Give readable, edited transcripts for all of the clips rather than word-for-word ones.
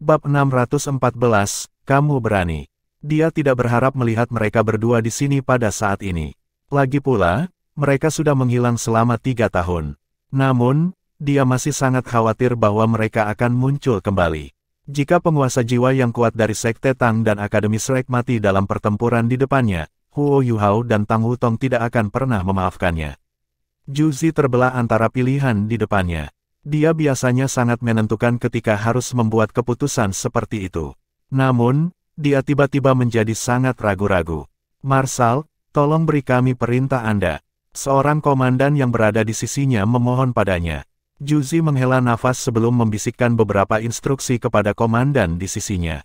Bab 614, Kamu Berani. Dia tidak berharap melihat mereka berdua di sini pada saat ini. Lagi pula, mereka sudah menghilang selama 3 tahun. Namun, dia masih sangat khawatir bahwa mereka akan muncul kembali. Jika penguasa jiwa yang kuat dari Sekte Tang dan Akademi Shrek mati dalam pertempuran di depannya, Huo Yuhao dan Tang Wutong tidak akan pernah memaafkannya. Juzi terbelah antara pilihan di depannya. Dia biasanya sangat menentukan ketika harus membuat keputusan seperti itu. Namun, dia tiba-tiba menjadi sangat ragu-ragu. Marshal, tolong beri kami perintah Anda. Seorang komandan yang berada di sisinya memohon padanya. Juzi menghela nafas sebelum membisikkan beberapa instruksi kepada komandan di sisinya.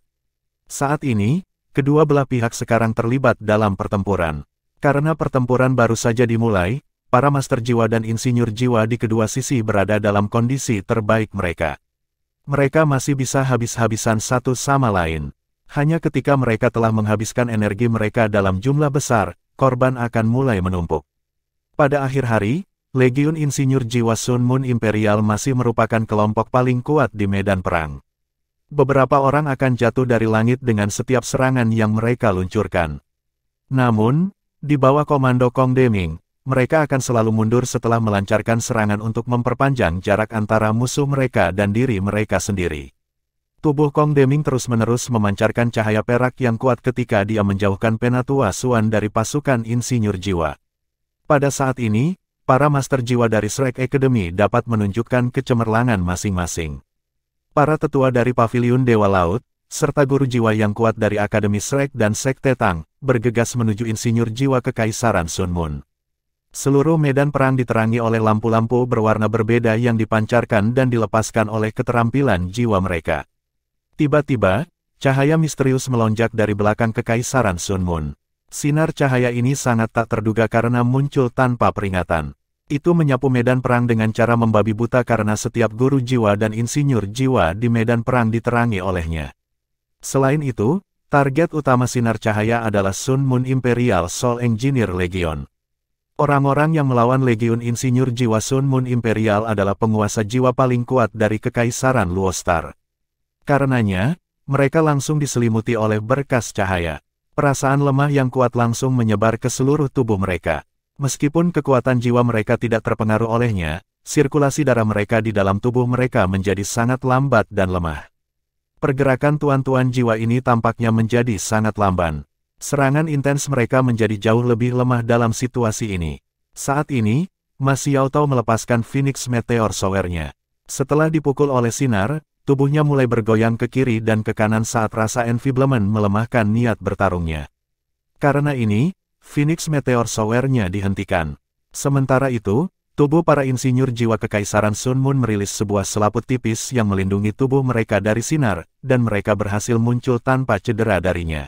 Saat ini, kedua belah pihak sekarang terlibat dalam pertempuran. Karena pertempuran baru saja dimulai, para master jiwa dan insinyur jiwa di kedua sisi berada dalam kondisi terbaik mereka. Mereka masih bisa habis-habisan satu sama lain. Hanya ketika mereka telah menghabiskan energi mereka dalam jumlah besar, korban akan mulai menumpuk. Pada akhir hari, Legiun Insinyur Jiwa Sun Moon Imperial masih merupakan kelompok paling kuat di medan perang. Beberapa orang akan jatuh dari langit dengan setiap serangan yang mereka luncurkan. Namun, di bawah komando Kong Deming, mereka akan selalu mundur setelah melancarkan serangan untuk memperpanjang jarak antara musuh mereka dan diri mereka sendiri. Tubuh Kong Deming terus-menerus memancarkan cahaya perak yang kuat ketika dia menjauhkan Penatua Suan dari pasukan insinyur jiwa. Pada saat ini, para master jiwa dari Shrek Academy dapat menunjukkan kecemerlangan masing-masing. Para tetua dari Paviliun Dewa Laut, serta guru jiwa yang kuat dari Akademi Shrek dan Sekte Tang, bergegas menuju insinyur jiwa Kekaisaran Sun Moon. Seluruh medan perang diterangi oleh lampu-lampu berwarna berbeda yang dipancarkan dan dilepaskan oleh keterampilan jiwa mereka. Tiba-tiba, cahaya misterius melonjak dari belakang Kekaisaran Sun Moon. Sinar cahaya ini sangat tak terduga karena muncul tanpa peringatan. Itu menyapu medan perang dengan cara membabi buta karena setiap guru jiwa dan insinyur jiwa di medan perang diterangi olehnya. Selain itu, target utama sinar cahaya adalah Sun Moon Imperial Soul Engineer Legion. Orang-orang yang melawan Legiun Insinyur Jiwa Sun Moon Imperial adalah penguasa jiwa paling kuat dari Kekaisaran Luostar. Karenanya, mereka langsung diselimuti oleh berkas cahaya. Perasaan lemah yang kuat langsung menyebar ke seluruh tubuh mereka. Meskipun kekuatan jiwa mereka tidak terpengaruh olehnya, sirkulasi darah mereka di dalam tubuh mereka menjadi sangat lambat dan lemah. Pergerakan tuan-tuan jiwa ini tampaknya menjadi sangat lamban. Serangan intens mereka menjadi jauh lebih lemah dalam situasi ini. Saat ini, Ma Xiaotao melepaskan Phoenix Meteor Shower-nya. Setelah dipukul oleh sinar, tubuhnya mulai bergoyang ke kiri dan ke kanan saat rasa enfeeblement melemahkan niat bertarungnya. Karena ini, Phoenix Meteor Shower-nya dihentikan. Sementara itu, tubuh para insinyur jiwa Kekaisaran Sun Moon merilis sebuah selaput tipis yang melindungi tubuh mereka dari sinar, dan mereka berhasil muncul tanpa cedera darinya.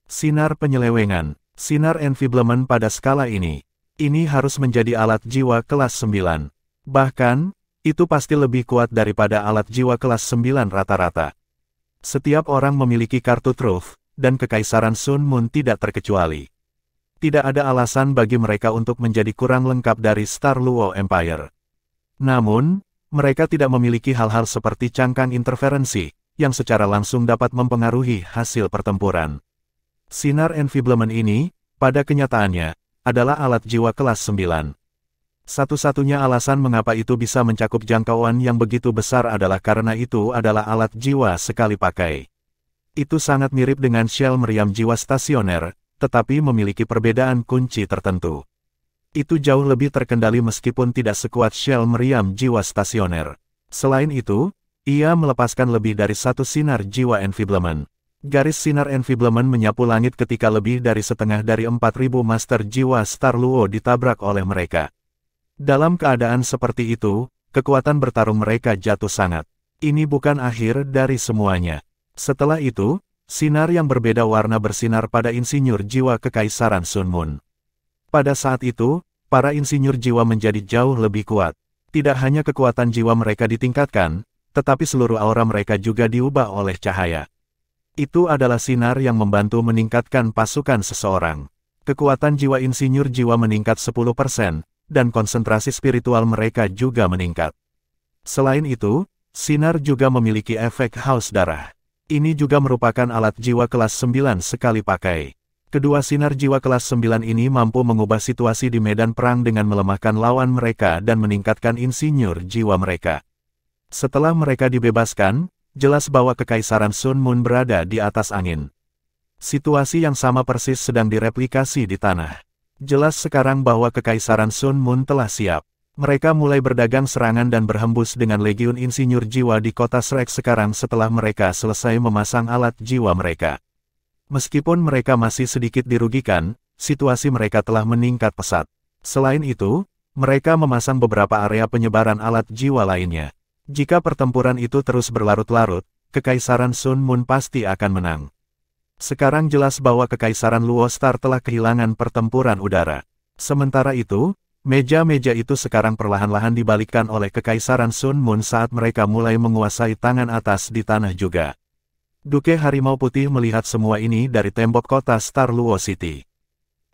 Sinar penyelewengan, sinar enfeeblement pada skala ini. Ini harus menjadi alat jiwa kelas 9. Bahkan, itu pasti lebih kuat daripada alat jiwa kelas 9 rata-rata. Setiap orang memiliki kartu truf, dan Kekaisaran Sun Moon tidak terkecuali. Tidak ada alasan bagi mereka untuk menjadi kurang lengkap dari Star Luo Empire. Namun, mereka tidak memiliki hal-hal seperti cangkang interferensi, yang secara langsung dapat mempengaruhi hasil pertempuran. Sinar enfeeblement ini, pada kenyataannya, adalah alat jiwa kelas 9. Satu-satunya alasan mengapa itu bisa mencakup jangkauan yang begitu besar adalah karena itu adalah alat jiwa sekali pakai. Itu sangat mirip dengan shell meriam jiwa stasioner, tetapi memiliki perbedaan kunci tertentu. Itu jauh lebih terkendali meskipun tidak sekuat shell meriam jiwa stasioner. Selain itu, ia melepaskan lebih dari satu sinar jiwa enfeeblement. Garis sinar enfeeblement menyapu langit ketika lebih dari setengah dari 4.000 master jiwa Star Luo ditabrak oleh mereka. Dalam keadaan seperti itu, kekuatan bertarung mereka jatuh sangat. Ini bukan akhir dari semuanya. Setelah itu, sinar yang berbeda warna bersinar pada insinyur jiwa Kekaisaran Sun Moon. Pada saat itu, para insinyur jiwa menjadi jauh lebih kuat. Tidak hanya kekuatan jiwa mereka ditingkatkan, tetapi seluruh aura mereka juga diubah oleh cahaya. Itu adalah sinar yang membantu meningkatkan pasukan seseorang. Kekuatan jiwa insinyur jiwa meningkat 10%, dan konsentrasi spiritual mereka juga meningkat. Selain itu, sinar juga memiliki efek haus darah. Ini juga merupakan alat jiwa kelas 9 sekali pakai. Kedua sinar jiwa kelas 9 ini mampu mengubah situasi di medan perang dengan melemahkan lawan mereka dan meningkatkan insinyur jiwa mereka. Setelah mereka dibebaskan, jelas bahwa Kekaisaran Sun Moon berada di atas angin. Situasi yang sama persis sedang direplikasi di tanah. Jelas sekarang bahwa Kekaisaran Sun Moon telah siap. Mereka mulai berdagang serangan dan berhembus dengan legiun insinyur jiwa di kota Shrek sekarang setelah mereka selesai memasang alat jiwa mereka. Meskipun mereka masih sedikit dirugikan, situasi mereka telah meningkat pesat. Selain itu, mereka memasang beberapa area penyebaran alat jiwa lainnya. Jika pertempuran itu terus berlarut-larut, Kekaisaran Sun Moon pasti akan menang. Sekarang jelas bahwa Kekaisaran Luo Star telah kehilangan pertempuran udara. Sementara itu, meja-meja itu sekarang perlahan-lahan dibalikkan oleh Kekaisaran Sun Moon saat mereka mulai menguasai tangan atas di tanah juga. Duke Harimau Putih melihat semua ini dari tembok kota Star Luo City.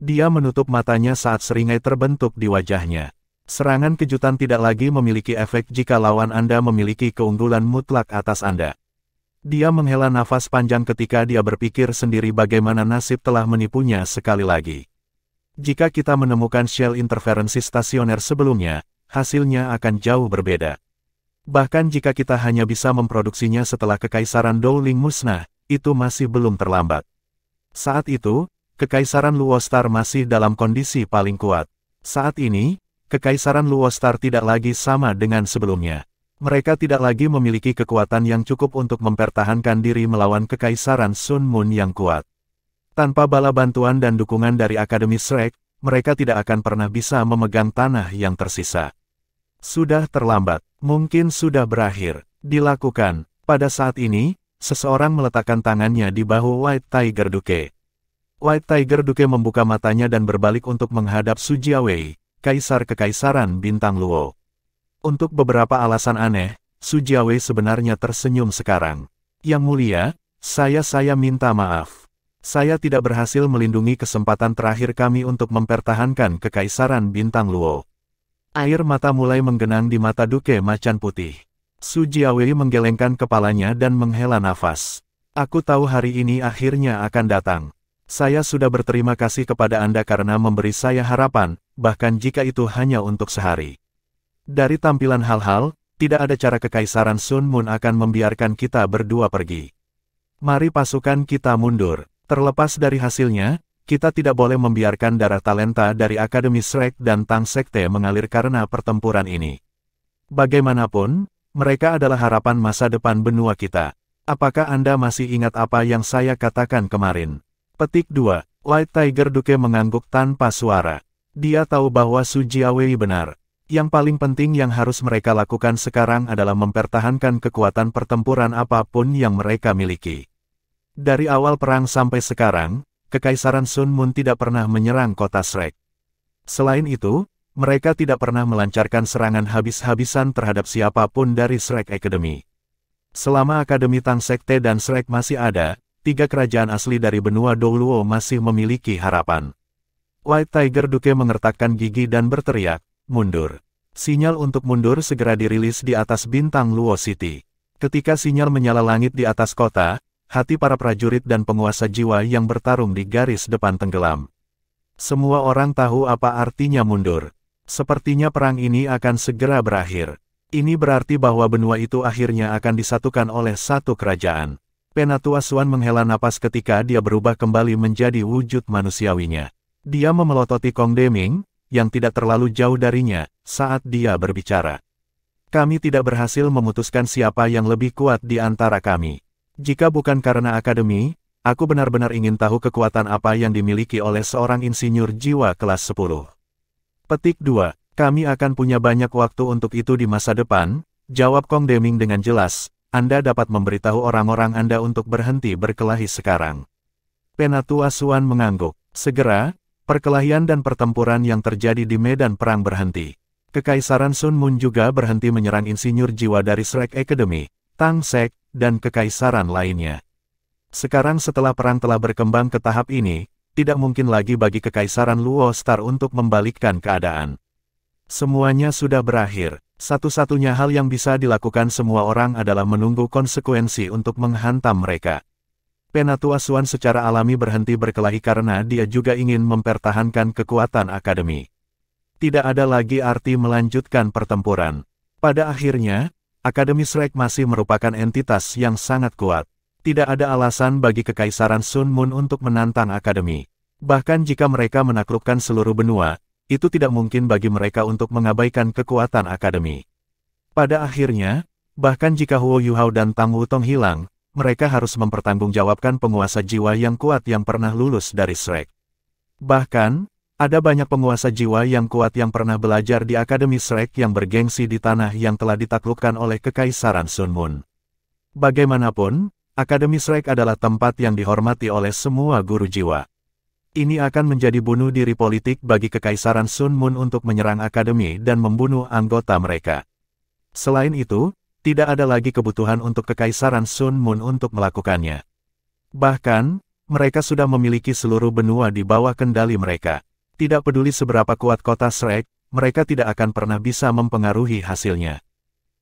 Dia menutup matanya saat seringai terbentuk di wajahnya. Serangan kejutan tidak lagi memiliki efek jika lawan Anda memiliki keunggulan mutlak atas Anda. Dia menghela nafas panjang ketika dia berpikir sendiri bagaimana nasib telah menipunya sekali lagi. Jika kita menemukan shell interferensi stasioner sebelumnya, hasilnya akan jauh berbeda. Bahkan jika kita hanya bisa memproduksinya setelah Kekaisaran Dowling musnah, itu masih belum terlambat. Saat itu, Kekaisaran Luo Star masih dalam kondisi paling kuat. Saat ini, Kekaisaran Luo Star tidak lagi sama dengan sebelumnya. Mereka tidak lagi memiliki kekuatan yang cukup untuk mempertahankan diri melawan Kekaisaran Sun Moon yang kuat. Tanpa bala bantuan dan dukungan dari Akademi Shrek, mereka tidak akan pernah bisa memegang tanah yang tersisa. Sudah terlambat, mungkin sudah berakhir, dilakukan. Pada saat ini, seseorang meletakkan tangannya di bahu White Tiger Duke. White Tiger Duke membuka matanya dan berbalik untuk menghadap Su Jiawei, Kaisar Kekaisaran Bintang Luo. Untuk beberapa alasan aneh, Su Jiawei sebenarnya tersenyum sekarang. Yang mulia, saya minta maaf. Saya tidak berhasil melindungi kesempatan terakhir kami untuk mempertahankan Kekaisaran Bintang Luo. Air mata mulai menggenang di mata Duke Macan Putih. Su Jiawei menggelengkan kepalanya dan menghela nafas. Aku tahu hari ini akhirnya akan datang. Saya sudah berterima kasih kepada Anda karena memberi saya harapan, bahkan jika itu hanya untuk sehari. Dari tampilan hal-hal, tidak ada cara Kekaisaran Sun Moon akan membiarkan kita berdua pergi. Mari pasukan kita mundur. Terlepas dari hasilnya, kita tidak boleh membiarkan darah talenta dari Akademi Shrek dan Tang Sekte mengalir karena pertempuran ini. Bagaimanapun, mereka adalah harapan masa depan benua kita. Apakah Anda masih ingat apa yang saya katakan kemarin? Petik 2. White Tiger Duke mengangguk tanpa suara. Dia tahu bahwa Su Jiawei benar. Yang paling penting yang harus mereka lakukan sekarang adalah mempertahankan kekuatan pertempuran apapun yang mereka miliki. Dari awal perang sampai sekarang, Kekaisaran Sun Moon tidak pernah menyerang kota Shrek. Selain itu, mereka tidak pernah melancarkan serangan habis-habisan terhadap siapapun dari Shrek Academy. Selama Akademi Tang Sekte dan Shrek masih ada, 3 kerajaan asli dari benua Doluo masih memiliki harapan. White Tiger Duke mengertakkan gigi dan berteriak, mundur. Sinyal untuk mundur segera dirilis di atas Bintang Luo City. Ketika sinyal menyala langit di atas kota, hati para prajurit dan penguasa jiwa yang bertarung di garis depan tenggelam. Semua orang tahu apa artinya mundur. Sepertinya perang ini akan segera berakhir. Ini berarti bahwa benua itu akhirnya akan disatukan oleh satu kerajaan. Penatua Suan menghela napas ketika dia berubah kembali menjadi wujud manusiawinya. Dia memelototi Kong Deming, yang tidak terlalu jauh darinya, saat dia berbicara. Kami tidak berhasil memutuskan siapa yang lebih kuat di antara kami. Jika bukan karena Akademi, aku benar-benar ingin tahu kekuatan apa yang dimiliki oleh seorang insinyur jiwa kelas 10. Petik 2. Kami akan punya banyak waktu untuk itu di masa depan, jawab Kong Deming dengan jelas. Anda dapat memberitahu orang-orang Anda untuk berhenti berkelahi sekarang. Penatua Suan mengangguk. Segera, perkelahian dan pertempuran yang terjadi di medan perang berhenti. Kekaisaran Sun Moon juga berhenti menyerang insinyur jiwa dari Shrek Academy, Tang Sek, dan kekaisaran lainnya. Sekarang setelah perang telah berkembang ke tahap ini, tidak mungkin lagi bagi Kekaisaran Luo Star untuk membalikkan keadaan. Semuanya sudah berakhir. Satu-satunya hal yang bisa dilakukan semua orang adalah menunggu konsekuensi untuk menghantam mereka. Penatua Xuan secara alami berhenti berkelahi karena dia juga ingin mempertahankan kekuatan akademi. Tidak ada lagi arti melanjutkan pertempuran. Pada akhirnya, Akademi Shrek masih merupakan entitas yang sangat kuat. Tidak ada alasan bagi Kekaisaran Sun Moon untuk menantang akademi. Bahkan jika mereka menaklukkan seluruh benua, itu tidak mungkin bagi mereka untuk mengabaikan kekuatan akademi. Pada akhirnya, bahkan jika Huo Yuhao dan Tang Wutong hilang, mereka harus mempertanggungjawabkan penguasa jiwa yang kuat yang pernah lulus dari Shrek. Bahkan, ada banyak penguasa jiwa yang kuat yang pernah belajar di Akademi Shrek yang bergengsi di tanah yang telah ditaklukkan oleh Kekaisaran Sun Moon. Bagaimanapun, Akademi Shrek adalah tempat yang dihormati oleh semua guru jiwa. Ini akan menjadi bunuh diri politik bagi Kekaisaran Sun Moon untuk menyerang akademi dan membunuh anggota mereka. Selain itu, tidak ada lagi kebutuhan untuk Kekaisaran Sun Moon untuk melakukannya. Bahkan, mereka sudah memiliki seluruh benua di bawah kendali mereka. Tidak peduli seberapa kuat kota Shrek, mereka tidak akan pernah bisa mempengaruhi hasilnya.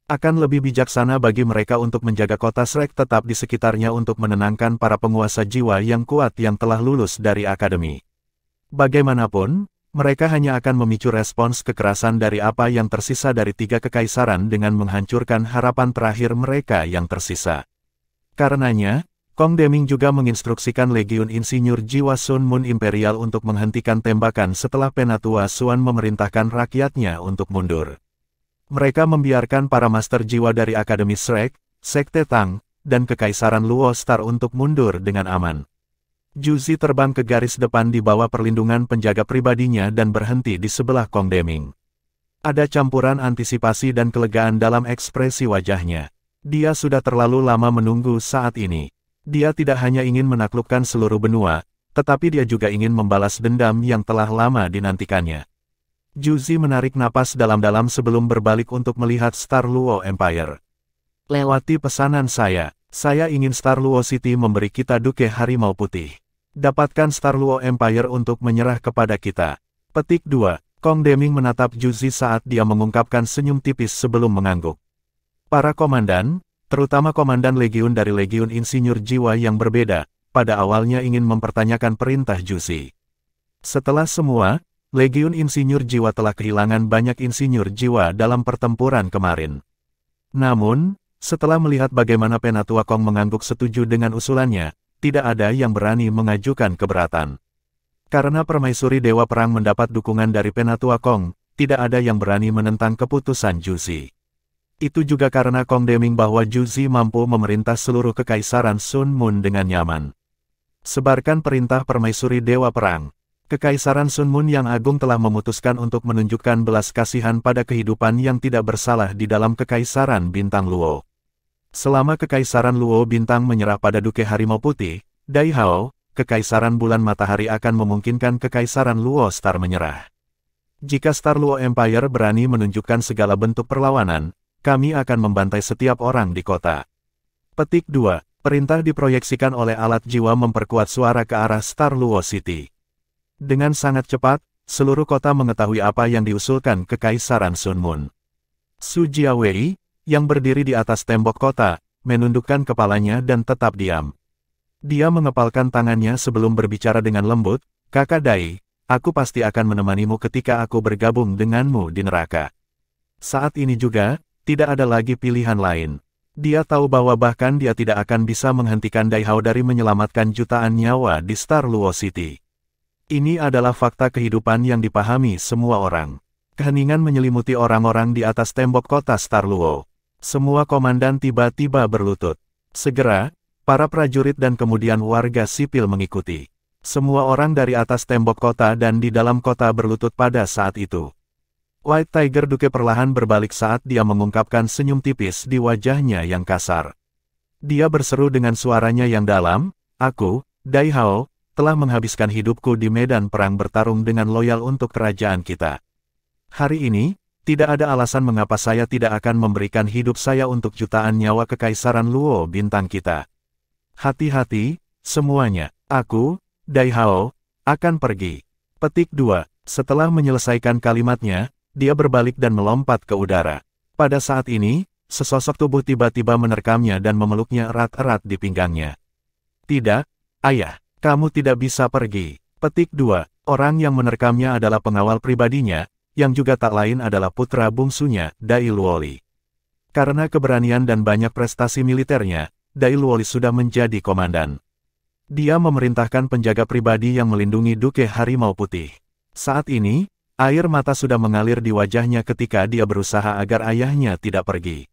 Akan lebih bijaksana bagi mereka untuk menjaga kota Shrek tetap di sekitarnya untuk menenangkan para penguasa jiwa yang kuat yang telah lulus dari akademi. Bagaimanapun, mereka hanya akan memicu respons kekerasan dari apa yang tersisa dari 3 kekaisaran dengan menghancurkan harapan terakhir mereka yang tersisa. Karenanya, Kong Deming juga menginstruksikan Legiun Insinyur Jiwa Sun Moon Imperial untuk menghentikan tembakan setelah Penatua Xuan memerintahkan rakyatnya untuk mundur. Mereka membiarkan para master jiwa dari Akademi Shrek, Sekte Tang, dan Kekaisaran Luo Star untuk mundur dengan aman. Juzi terbang ke garis depan di bawah perlindungan penjaga pribadinya dan berhenti di sebelah Kong Deming. Ada campuran antisipasi dan kelegaan dalam ekspresi wajahnya. Dia sudah terlalu lama menunggu saat ini. Dia tidak hanya ingin menaklukkan seluruh benua, tetapi dia juga ingin membalas dendam yang telah lama dinantikannya. Juzi menarik napas dalam-dalam sebelum berbalik untuk melihat Star Luo Empire. Lewati pesanan saya ingin Star Luo City memberi kita Duke Harimau Putih. Dapatkan Star Luo Empire untuk menyerah kepada kita. Petik 2. Kong Deming menatap Juzi saat dia mengungkapkan senyum tipis sebelum mengangguk. Para komandan, terutama komandan legiun dari Legiun Insinyur Jiwa yang berbeda, pada awalnya ingin mempertanyakan perintah Juzi. Setelah semua, Legiun Insinyur Jiwa telah kehilangan banyak insinyur jiwa dalam pertempuran kemarin. Namun, setelah melihat bagaimana Penatua Kong mengangguk setuju dengan usulannya, tidak ada yang berani mengajukan keberatan. Karena Permaisuri Dewa Perang mendapat dukungan dari Penatua Kong, tidak ada yang berani menentang keputusan Juzi. Itu juga karena Kong Deming bahwa Juzi mampu memerintah seluruh Kekaisaran Sun Moon dengan nyaman. Sebarkan perintah Permaisuri Dewa Perang. Kekaisaran Sun Moon yang agung telah memutuskan untuk menunjukkan belas kasihan pada kehidupan yang tidak bersalah di dalam Kekaisaran Bintang Luo. Selama Kekaisaran Luo Bintang menyerah pada Duke Harimau Putih, Dai Hao, Kekaisaran Bulan Matahari akan memungkinkan Kekaisaran Luo Star menyerah. Jika Star Luo Empire berani menunjukkan segala bentuk perlawanan, kami akan membantai setiap orang di kota. Petik 2. Perintah diproyeksikan oleh alat jiwa memperkuat suara ke arah Star Luo City. Dengan sangat cepat, seluruh kota mengetahui apa yang diusulkan Kekaisaran Sun Moon. Su Jiawei, yang berdiri di atas tembok kota, menundukkan kepalanya dan tetap diam. Dia mengepalkan tangannya sebelum berbicara dengan lembut, "Kakak Dai, aku pasti akan menemanimu ketika aku bergabung denganmu di neraka." Saat ini juga, tidak ada lagi pilihan lain. Dia tahu bahwa bahkan dia tidak akan bisa menghentikan Dai Hao dari menyelamatkan jutaan nyawa di Star Luo City. Ini adalah fakta kehidupan yang dipahami semua orang. Keheningan menyelimuti orang-orang di atas tembok kota Star Luo. Semua komandan tiba-tiba berlutut. Segera, para prajurit dan kemudian warga sipil mengikuti. Semua orang dari atas tembok kota dan di dalam kota berlutut pada saat itu. White Tiger Duke perlahan berbalik saat dia mengungkapkan senyum tipis di wajahnya yang kasar. Dia berseru dengan suaranya yang dalam, "Aku, Dai Hao, telah menghabiskan hidupku di medan perang bertarung dengan loyal untuk kerajaan kita. Hari ini, tidak ada alasan mengapa saya tidak akan memberikan hidup saya untuk jutaan nyawa Kekaisaran Luo Bintang kita. Hati-hati, semuanya. Aku, Dai Hao, akan pergi." Petik 2. Setelah menyelesaikan kalimatnya, dia berbalik dan melompat ke udara. Pada saat ini, sesosok tubuh tiba-tiba menerkamnya dan memeluknya erat-erat di pinggangnya. Tidak, ayah, kamu tidak bisa pergi. Petik 2. Orang yang menerkamnya adalah pengawal pribadinya, yang juga tak lain adalah putra bungsunya, Dai Luoli. Karena keberanian dan banyak prestasi militernya, Dai Luoli sudah menjadi komandan. Dia memerintahkan penjaga pribadi yang melindungi Duke Harimau Putih. Saat ini, air mata sudah mengalir di wajahnya ketika dia berusaha agar ayahnya tidak pergi.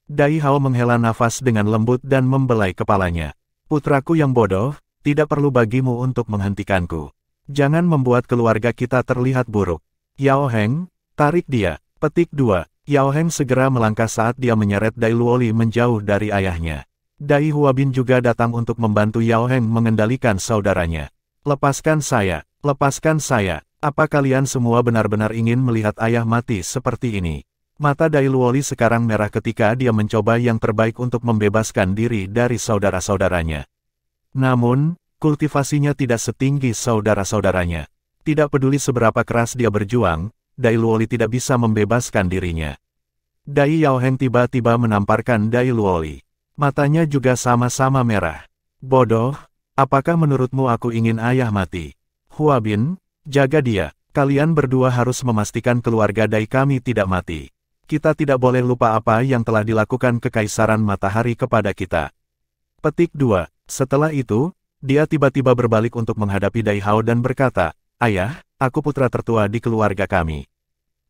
Dai Hao menghela nafas dengan lembut dan membelai kepalanya. Putraku yang bodoh, tidak perlu bagimu untuk menghentikanku. Jangan membuat keluarga kita terlihat buruk. Yao Heng, tarik dia. Petik 2. Yao Heng segera melangkah saat dia menyeret Dai Luoli menjauh dari ayahnya. Dai Huabin juga datang untuk membantu Yao Heng mengendalikan saudaranya. Lepaskan saya, lepaskan saya. Apa kalian semua benar-benar ingin melihat ayah mati seperti ini? Mata Dai Luoli sekarang merah ketika dia mencoba yang terbaik untuk membebaskan diri dari saudara-saudaranya. Namun, kultivasinya tidak setinggi saudara-saudaranya. Tidak peduli seberapa keras dia berjuang, Dai Luoli tidak bisa membebaskan dirinya. Dai Yao Heng tiba-tiba menamparkan Dai Luoli. Matanya juga sama-sama merah. Bodoh, apakah menurutmu aku ingin ayah mati? Huabin, jaga dia. Kalian berdua harus memastikan keluarga Dai kami tidak mati. Kita tidak boleh lupa apa yang telah dilakukan Kekaisaran Matahari kepada kita. Petik 2. Setelah itu, dia tiba-tiba berbalik untuk menghadapi Dai Hao dan berkata, Ayah, aku putra tertua di keluarga kami.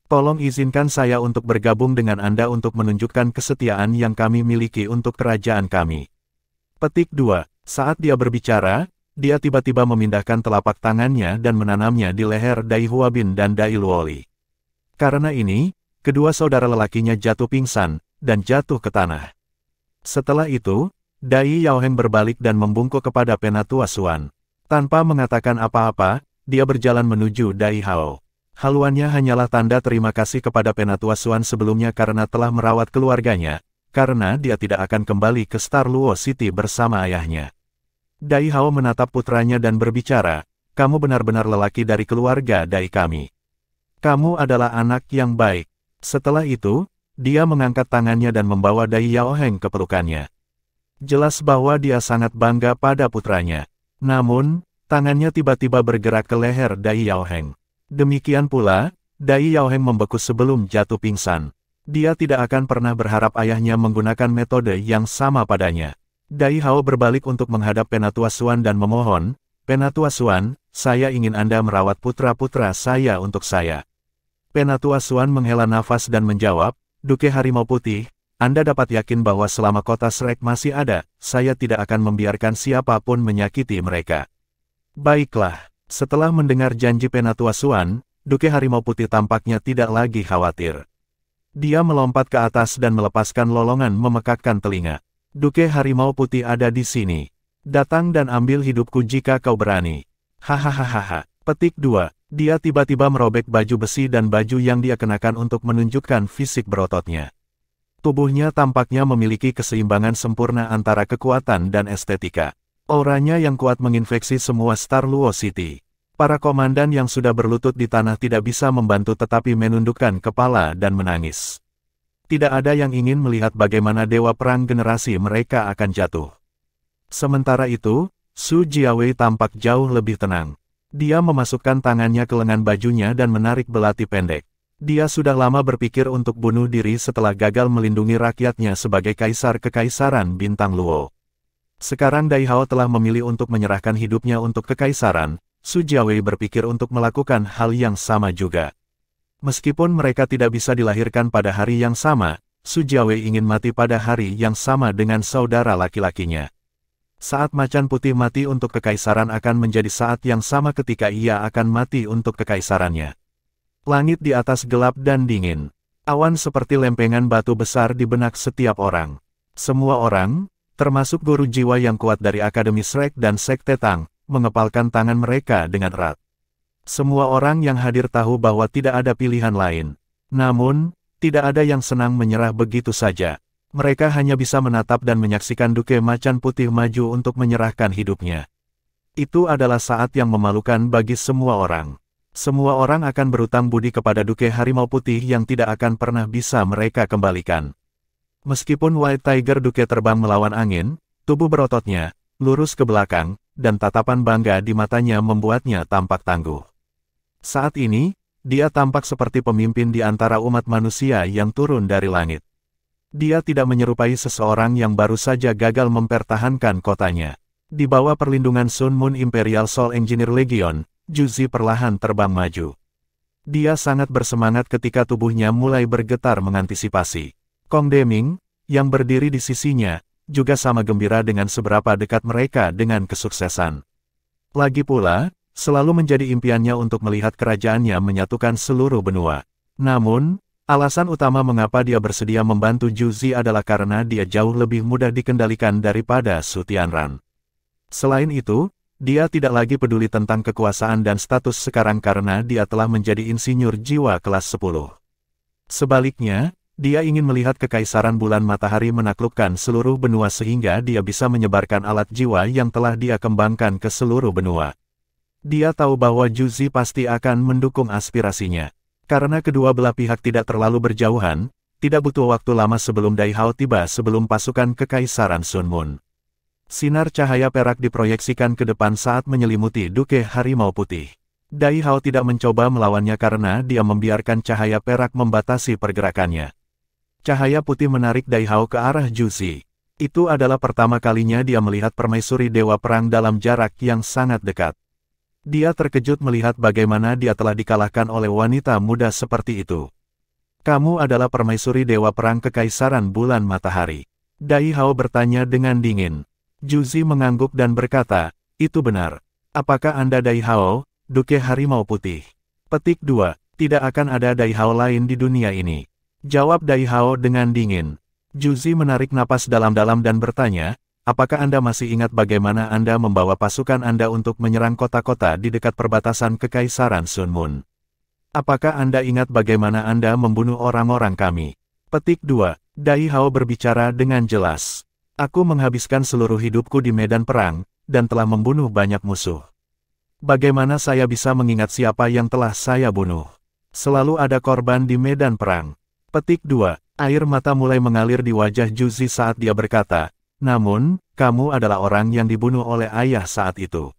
Tolong izinkan saya untuk bergabung dengan Anda untuk menunjukkan kesetiaan yang kami miliki untuk kerajaan kami. Petik 2. Saat dia berbicara, dia tiba-tiba memindahkan telapak tangannya dan menanamnya di leher Dai Huabin dan Dai Luoli. Karena ini, kedua saudara lelakinya jatuh pingsan, dan jatuh ke tanah. Setelah itu, Dai Yao Heng berbalik dan membungkuk kepada Penatua Xuan. Tanpa mengatakan apa-apa, dia berjalan menuju Dai Hao. Haluannya hanyalah tanda terima kasih kepada Penatua Xuan sebelumnya karena telah merawat keluarganya, karena dia tidak akan kembali ke Star Luo City bersama ayahnya. Dai Hao menatap putranya dan berbicara, kamu benar-benar lelaki dari keluarga Dai kami. Kamu adalah anak yang baik. Setelah itu, dia mengangkat tangannya dan membawa Dai Yao Heng ke pelukannya. Jelas bahwa dia sangat bangga pada putranya. Namun, tangannya tiba-tiba bergerak ke leher Dai Yao Heng. Demikian pula, Dai Yao Heng membeku sebelum jatuh pingsan. Dia tidak akan pernah berharap ayahnya menggunakan metode yang sama padanya. Dai Hao berbalik untuk menghadap Penatua Xuan dan memohon, Penatua Xuan, saya ingin Anda merawat putra-putra saya untuk saya. Penatua Xuan menghela nafas dan menjawab, Duke Harimau Putih, Anda dapat yakin bahwa selama kota Shrek masih ada, saya tidak akan membiarkan siapapun menyakiti mereka. Baiklah. Setelah mendengar janji Penatua Xuan, Duke Harimau Putih tampaknya tidak lagi khawatir. Dia melompat ke atas dan melepaskan lolongan memekakkan telinga. Duke Harimau Putih ada di sini. Datang dan ambil hidupku jika kau berani. Hahaha. Petik 2. Dia tiba-tiba merobek baju besi dan baju yang dia kenakan untuk menunjukkan fisik berototnya. Tubuhnya tampaknya memiliki keseimbangan sempurna antara kekuatan dan estetika. Auranya yang kuat menginfeksi semua Star Luo City. Para komandan yang sudah berlutut di tanah tidak bisa membantu tetapi menundukkan kepala dan menangis. Tidak ada yang ingin melihat bagaimana dewa perang generasi mereka akan jatuh. Sementara itu, Su Jiawei tampak jauh lebih tenang. Dia memasukkan tangannya ke lengan bajunya dan menarik belati pendek. Dia sudah lama berpikir untuk bunuh diri setelah gagal melindungi rakyatnya sebagai kaisar Kekaisaran Bintang Luo. Sekarang Dai Hao telah memilih untuk menyerahkan hidupnya untuk kekaisaran, Su Jiawei berpikir untuk melakukan hal yang sama juga. Meskipun mereka tidak bisa dilahirkan pada hari yang sama, Su Jiawei ingin mati pada hari yang sama dengan saudara laki-lakinya. Saat macan putih mati untuk kekaisaran akan menjadi saat yang sama ketika ia akan mati untuk kekaisarannya. Langit di atas gelap dan dingin. Awan seperti lempengan batu besar di benak setiap orang. Semua orang, termasuk guru jiwa yang kuat dari Akademi Shrek dan Sekte Tang, mengepalkan tangan mereka dengan erat. Semua orang yang hadir tahu bahwa tidak ada pilihan lain. Namun, tidak ada yang senang menyerah begitu saja. Mereka hanya bisa menatap dan menyaksikan Duke Macan Putih maju untuk menyerahkan hidupnya. Itu adalah saat yang memalukan bagi semua orang. Semua orang akan berutang budi kepada Duke Harimau Putih yang tidak akan pernah bisa mereka kembalikan. Meskipun White Tiger Duke terbang melawan angin, tubuh berototnya, lurus ke belakang, dan tatapan bangga di matanya membuatnya tampak tangguh. Saat ini, dia tampak seperti pemimpin di antara umat manusia yang turun dari langit. Dia tidak menyerupai seseorang yang baru saja gagal mempertahankan kotanya. Di bawah perlindungan Sun Moon Imperial Soul Engineer Legion, Zhu Zi perlahan terbang maju. Dia sangat bersemangat ketika tubuhnya mulai bergetar mengantisipasi. Kong Deming, yang berdiri di sisinya, juga sama gembira dengan seberapa dekat mereka dengan kesuksesan. Lagi pula, selalu menjadi impiannya untuk melihat kerajaannya menyatukan seluruh benua. Namun, alasan utama mengapa dia bersedia membantu Zhu Zi adalah karena dia jauh lebih mudah dikendalikan daripada Su Tianran. Selain itu, dia tidak lagi peduli tentang kekuasaan dan status sekarang karena dia telah menjadi insinyur jiwa kelas 10. Sebaliknya, dia ingin melihat kekaisaran bulan matahari menaklukkan seluruh benua sehingga dia bisa menyebarkan alat jiwa yang telah dia kembangkan ke seluruh benua. Dia tahu bahwa Zhu Zi pasti akan mendukung aspirasinya. Karena kedua belah pihak tidak terlalu berjauhan, tidak butuh waktu lama sebelum Dai Hao tiba sebelum pasukan kekaisaran Sun Moon. Sinar cahaya perak diproyeksikan ke depan saat menyelimuti Duke Harimau Putih. Dai Hao tidak mencoba melawannya karena dia membiarkan cahaya perak membatasi pergerakannya. Cahaya putih menarik Dai Hao ke arah Zhu Zi. Itu adalah pertama kalinya dia melihat permaisuri Dewa Perang dalam jarak yang sangat dekat. Dia terkejut melihat bagaimana dia telah dikalahkan oleh wanita muda seperti itu. Kamu adalah permaisuri Dewa Perang Kekaisaran Bulan Matahari. Dai Hao bertanya dengan dingin. Zhu Zi mengangguk dan berkata, itu benar. Apakah Anda Dai Hao, Duke Harimau Putih? Petik 2. Tidak akan ada Dai Hao lain di dunia ini. Jawab Dai Hao dengan dingin. Zhu Zi menarik napas dalam-dalam dan bertanya, apakah Anda masih ingat bagaimana Anda membawa pasukan Anda untuk menyerang kota-kota di dekat perbatasan Kekaisaran Sun Moon? Apakah Anda ingat bagaimana Anda membunuh orang-orang kami? Petik 2. Dai Hao berbicara dengan jelas. Aku menghabiskan seluruh hidupku di medan perang, dan telah membunuh banyak musuh. Bagaimana saya bisa mengingat siapa yang telah saya bunuh? Selalu ada korban di medan perang. Petik 2. Air mata mulai mengalir di wajah Zhu Zi saat dia berkata, namun, kamu adalah orang yang dibunuh oleh ayah saat itu.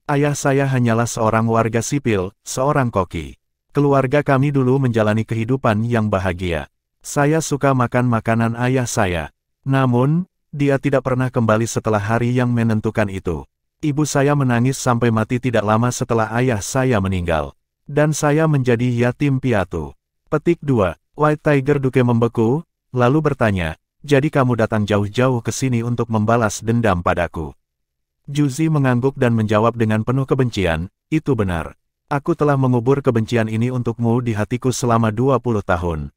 Ayah saya hanyalah seorang warga sipil, seorang koki. Keluarga kami dulu menjalani kehidupan yang bahagia. Saya suka makan makanan ayah saya. Namun, dia tidak pernah kembali setelah hari yang menentukan itu. Ibu saya menangis sampai mati tidak lama setelah ayah saya meninggal. Dan saya menjadi yatim piatu. Petik 2. White Tiger Duke membeku, lalu bertanya, jadi kamu datang jauh-jauh ke sini untuk membalas dendam padaku. Zhu Zi mengangguk dan menjawab dengan penuh kebencian, itu benar. Aku telah mengubur kebencian ini untukmu di hatiku selama 20 tahun.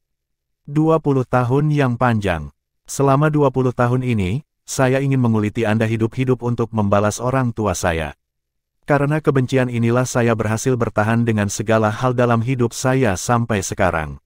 20 tahun yang panjang. Selama 20 tahun ini, saya ingin menguliti Anda hidup-hidup untuk membalas orang tua saya. Karena kebencian inilah saya berhasil bertahan dengan segala hal dalam hidup saya sampai sekarang.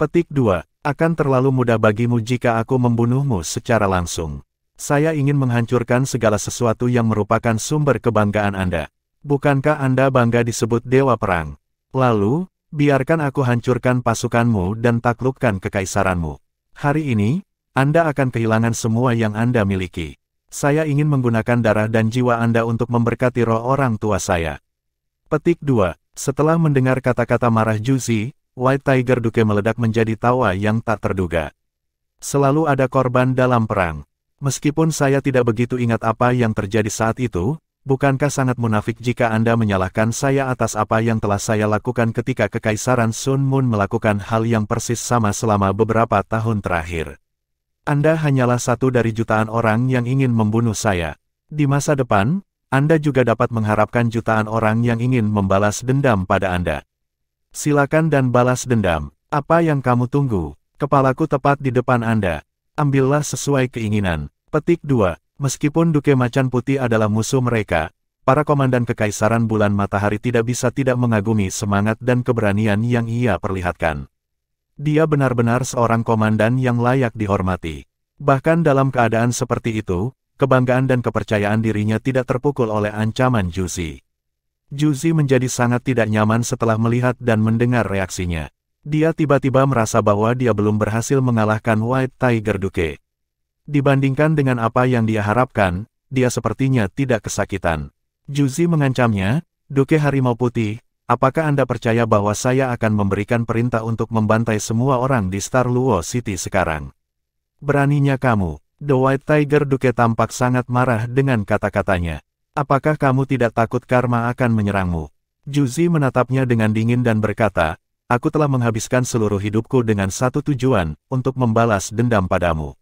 Petik 2. Akan terlalu mudah bagimu jika aku membunuhmu secara langsung. Saya ingin menghancurkan segala sesuatu yang merupakan sumber kebanggaan Anda. Bukankah Anda bangga disebut Dewa Perang? Lalu, biarkan aku hancurkan pasukanmu dan taklukkan kekaisaranmu. Hari ini, Anda akan kehilangan semua yang Anda miliki. Saya ingin menggunakan darah dan jiwa Anda untuk memberkati roh orang tua saya. Petik 2. Setelah mendengar kata-kata marah Zhu Zi, White Tiger Duke meledak menjadi tawa yang tak terduga. Selalu ada korban dalam perang. Meskipun saya tidak begitu ingat apa yang terjadi saat itu, bukankah sangat munafik jika Anda menyalahkan saya atas apa yang telah saya lakukan ketika Kekaisaran Sun Moon melakukan hal yang persis sama selama beberapa tahun terakhir. Anda hanyalah satu dari jutaan orang yang ingin membunuh saya. Di masa depan, Anda juga dapat mengharapkan jutaan orang yang ingin membalas dendam pada Anda. Silakan dan balas dendam. Apa yang kamu tunggu? Kepalaku tepat di depan Anda. Ambillah sesuai keinginan. Petik 2. Meskipun Duke Macan Putih adalah musuh mereka, para komandan Kekaisaran Bulan Matahari tidak bisa tidak mengagumi semangat dan keberanian yang ia perlihatkan. Dia benar-benar seorang komandan yang layak dihormati. Bahkan dalam keadaan seperti itu, kebanggaan dan kepercayaan dirinya tidak terpukul oleh ancaman Zhu Zi. Juzi menjadi sangat tidak nyaman setelah melihat dan mendengar reaksinya. Dia tiba-tiba merasa bahwa dia belum berhasil mengalahkan White Tiger Duke. Dibandingkan dengan apa yang dia harapkan, dia sepertinya tidak kesakitan. Juzi mengancamnya, "Duke Harimau Putih, apakah Anda percaya bahwa saya akan memberikan perintah untuk membantai semua orang di Star Luo City sekarang? Beraninya kamu?" The White Tiger Duke tampak sangat marah dengan kata-katanya. "Apakah kamu tidak takut karma akan menyerangmu?" Juzi menatapnya dengan dingin dan berkata, "Aku telah menghabiskan seluruh hidupku dengan satu tujuan, untuk membalas dendam padamu.